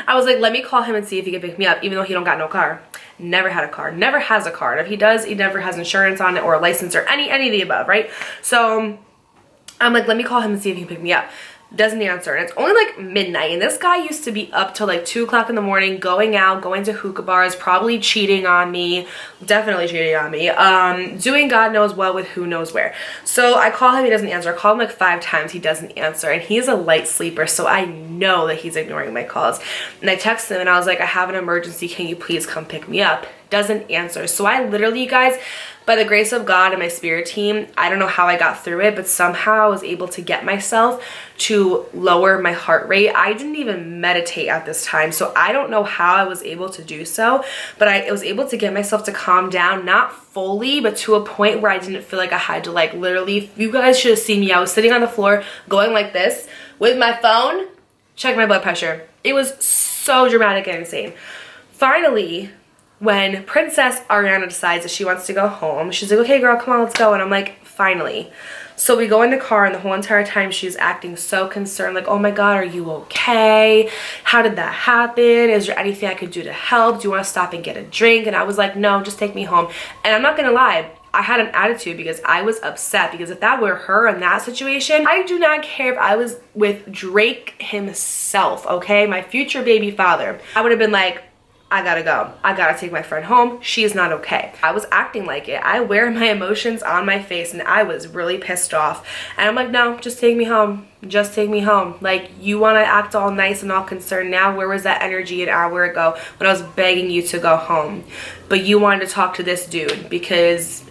I was like, let me call him and see if he can pick me up, even though he don't got no car. Never had a car, never has a car. And if he does, he never has insurance on it or a license or any of the above, right? So I'm like, let me call him and see if he can pick me up. Doesn't answer, and it's only like midnight, and this guy used to be up till like 2 o'clock in the morning, going out, going to hookah bars, probably cheating on me, definitely cheating on me, doing God knows what with who knows where. So I call him, he doesn't answer. I call him like 5 times, he doesn't answer, and he's a light sleeper, so I know that he's ignoring my calls. And I text him and I was like, I have an emergency, can you please come pick me up? Doesn't answer. So I literally, you guys, by the grace of God and my spirit team, I don't know how I got through it, but somehow I was able to get myself to lower my heart rate. I didn't even meditate at this time, so I don't know how I was able to do so, but I was able to get myself to calm down, not fully, but to a point where I didn't feel like I had to like literally, you guys should have seen me. I was sitting on the floor going like this with my phone, check my blood pressure. It was so dramatic and insane. Finally, when Princess Ariana decides that she wants to go home, she's like, okay girl, come on, let's go. And I'm like, finally. So we go in the car, and the whole entire time she's acting so concerned, like, oh my God, are you okay? How did that happen? Is there anything I could do to help? Do you want to stop and get a drink? And I was like, no, just take me home. And I'm not gonna lie, I had an attitude because I was upset, because if that were her in that situation, I do not care if I was with Drake himself, okay? My future baby father. I would have been like, I gotta go. I gotta take my friend home. She is not okay. I was acting like it. I wear my emotions on my face, and I was really pissed off. And I'm like, no, just take me home. Just take me home. Like, you want to act all nice and all concerned now? Where was that energy an hour ago when I was begging you to go home? But you wanted to talk to this dude because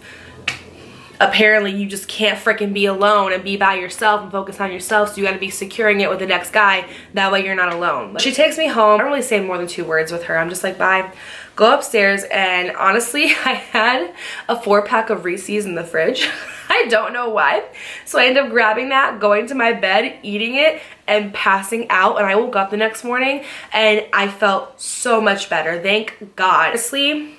apparently you just can't freaking be alone and be by yourself and focus on yourself, so you got to be securing it with the next guy. That way you're not alone. She takes me home. I don't really say more than 2 words with her. I'm just like, bye. Go upstairs, and honestly, I had a 4-pack of Reese's in the fridge. I don't know why. So I ended up grabbing that, going to my bed, eating it, and passing out. And I woke up the next morning and I felt so much better. Thank God. Honestly,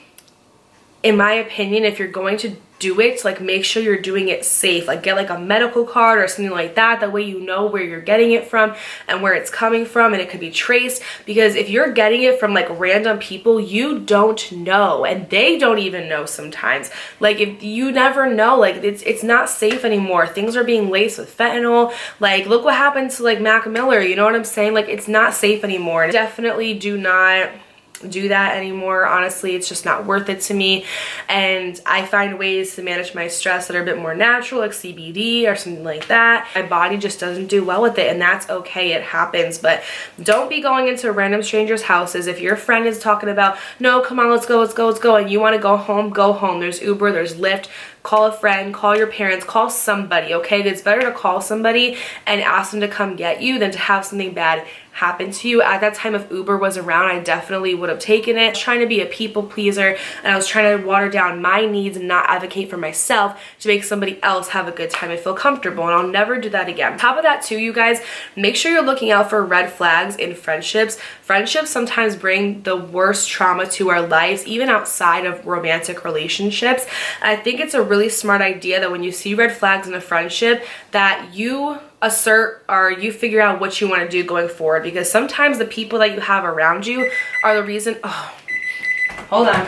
in my opinion, if you're going to do it, like, make sure you're doing it safe. Like, get like a medical card or something like that. That way you know where you're getting it from and where it's coming from, and it could be traced. Because if you're getting it from like random people, you don't know, and they don't even know sometimes. Like, if you never know, like, it's not safe anymore. Things are being laced with fentanyl. Like, look what happened to like Mac Miller, you know what I'm saying? Like, it's not safe anymore. Definitely do not do that anymore. Honestly, it's just not worth it to me. And I find ways to manage my stress that are a bit more natural, like CBD or something like that. My body just doesn't do well with it, and that's okay. It happens. But don't be going into random strangers' houses. If your friend is talking about, no, come on, let's go, and you want to go home, go home. There's Uber, there's Lyft. Call a friend, call your parents, call somebody, okay? It's better to call somebody and ask them to come get you than to have something bad happen to you. At that time, if Uber was around, I definitely would have taken it. I was trying to be a people pleaser, and I was trying to water down my needs and not advocate for myself to make somebody else have a good time and feel comfortable, and I'll never do that again. On top of that too, you guys, make sure you're looking out for red flags in friendships. Friendships sometimes bring the worst trauma to our lives, even outside of romantic relationships. And I think it's a really smart idea that when you see red flags in a friendship, that you assert or you figure out what you want to do going forward, because sometimes the people that you have around you are the reason. Oh, hold on.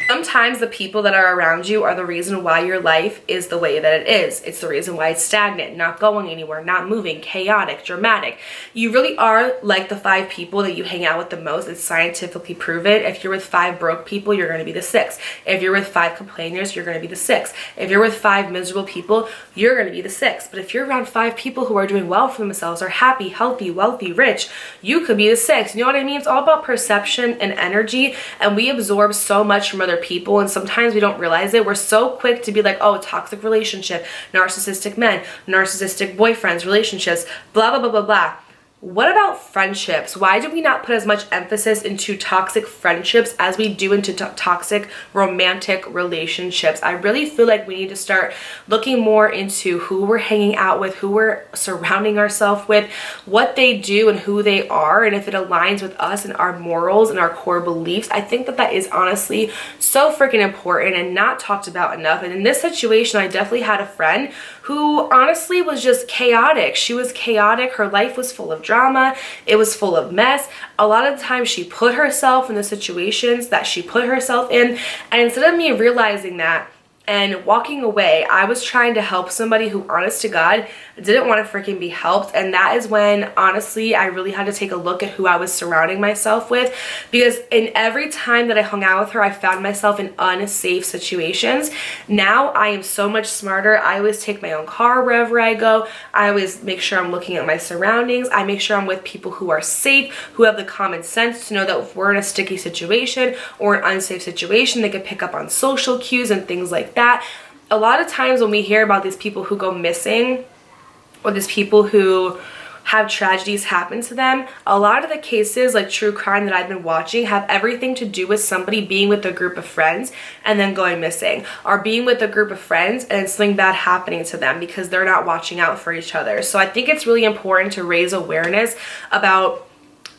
Sometimes the people that are around you are the reason why your life is the way that it is. It's the reason why it's stagnant, not going anywhere, not moving, chaotic, dramatic. You really are like the 5 people that you hang out with the most. It's scientifically proven. If you're with 5 broke people, you're going to be the 6th. If you're with 5 complainers, you're going to be the 6th. If you're with 5 miserable people, you're going to be the 6th. But if you're around 5 people who are doing well for themselves, are happy, healthy, wealthy, rich, you could be the 6th. You know what I mean? It's all about perception and energy, and we absorb so much from other people, and sometimes we don't realize it. We're so quick to be like, oh, toxic relationship, narcissistic men, narcissistic boyfriends, relationships, blah, blah, blah, blah, blah. What about friendships? Why do we not put as much emphasis into toxic friendships as we do into toxic romantic relationships? I really feel like we need to start looking more into who we're hanging out with, who we're surrounding ourselves with, what they do and who they are, and if it aligns with us and our morals and our core beliefs. I think that that is honestly so freaking important and not talked about enough. And in this situation, I definitely had a friend who honestly was just chaotic. She was chaotic. Her life was full of drama. It was full of mess. A lot of times she put herself in the situations that she put herself in, and instead of me realizing that and walking away, I was trying to help somebody who, honest to God, didn't want to freaking be helped. And that is when, honestly, I really had to take a look at who I was surrounding myself with, because in every time that I hung out with her, I found myself in unsafe situations. Now I am so much smarter. I always take my own car wherever I go. I always make sure I'm looking at my surroundings. I make sure I'm with people who are safe, who have the common sense to know that if we're in a sticky situation or an unsafe situation, they can pick up on social cues and things like that. A lot of times when we hear about these people who go missing, or these people who have tragedies happen to them, a lot of the cases, like true crime that I've been watching, have everything to do with somebody being with a group of friends and then going missing, or being with a group of friends and something bad happening to them because they're not watching out for each other. So I think it's really important to raise awareness about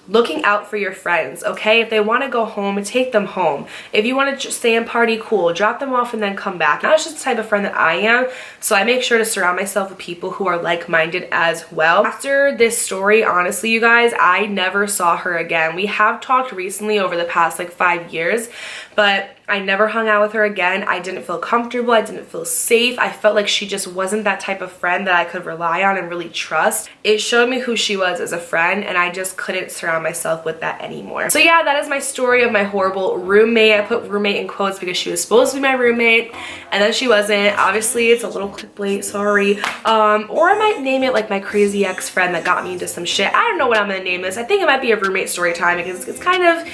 looking out for your friends, okay? If they want to go home, take them home. If you want to just stay and party, cool. Drop them off and then come back. That's just the type of friend that I am, so I make sure to surround myself with people who are like-minded as well. After this story, honestly, you guys, I never saw her again. We have talked recently over the past like 5 years, but I never hung out with her again. I didn't feel comfortable. I didn't feel safe. I felt like she just wasn't that type of friend that I could rely on and really trust. It showed me who she was as a friend, and I just couldn't surround myself with that anymore. So yeah, that is my story of my horrible roommate. I put roommate in quotes because she was supposed to be my roommate, and then she wasn't. Obviously, it's a little clickbait, sorry. Or I might name it like my crazy ex-friend that got me into some shit. I don't know what I'm gonna name this. I think it might be a roommate story time because it's kind of,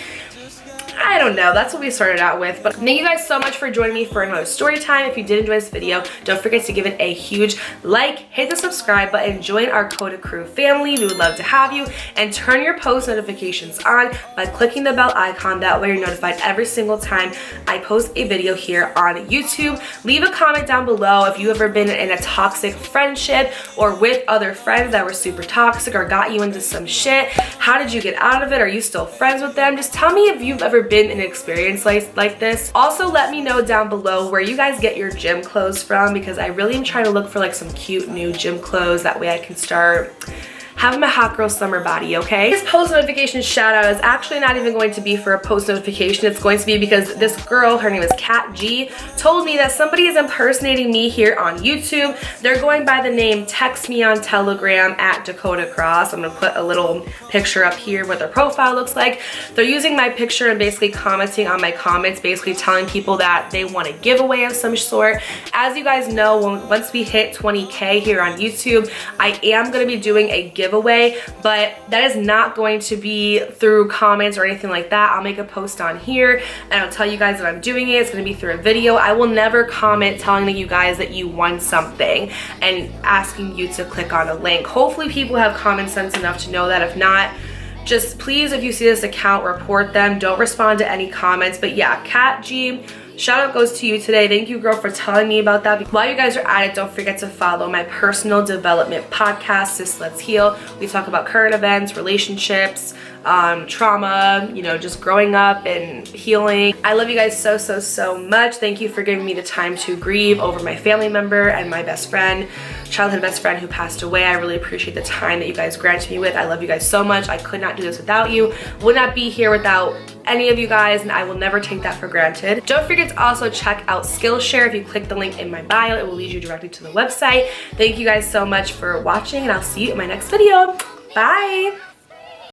I don't know, that's what we started out with. But thank you guys so much for joining me for another story time. If you did enjoy this video, don't forget to give it a huge like, hit the subscribe button, join our Coda Crew family. We would love to have you, and turn your post notifications on by clicking the bell icon. That way you're notified every single time I post a video here on YouTube. Leave a comment down below if you ever been in a toxic friendship or with other friends that were super toxic or got you into some shit. How did you get out of it? Are you still friends with them? Just tell me if you've ever been in an experience like this. Also, let me know down below where you guys get your gym clothes from, because I really am trying to look for like some cute new gym clothes. That way I can start having my hot girl summer body, okay? This post notification shout out is actually not even going to be for a post notification. It's going to be because this girl, her name is Kat G, told me that somebody is impersonating me here on YouTube. They're going by the name Text Me on Telegram at @Dakotacross. I'm gonna put a little picture up here what their profile looks like. They're using my picture and basically commenting on my comments, basically telling people that they want a giveaway of some sort. As you guys know, once we hit 20K here on YouTube, I am gonna be doing a giveaway, but that is not going to be through comments or anything like that. I'll make a post on here and I'll tell you guys that I'm doing it. It's going to be through a video. I will never comment telling you guys that you won something and asking you to click on a link. Hopefully people have common sense enough to know that. If not, just please, if you see this account, report them. Don't respond to any comments. But yeah, Kat G, shout out goes to you today. Thank you, girl, for telling me about that. While you guys are at it, don't forget to follow my personal development podcast, Sis Let's Heal. We talk about current events, relationships, trauma, you know, just growing up and healing. I love you guys so, so, so much. Thank you for giving me the time to grieve over my family member and my best friend, childhood best friend who passed away. I really appreciate the time that you guys granted me with. I love you guys so much. I could not do this without you. Would not be here without any of you guys, and I will never take that for granted. Don't forget to also check out Skillshare. If you click the link in my bio, it will lead you directly to the website. Thank you guys so much for watching, and I'll see you in my next video. Bye.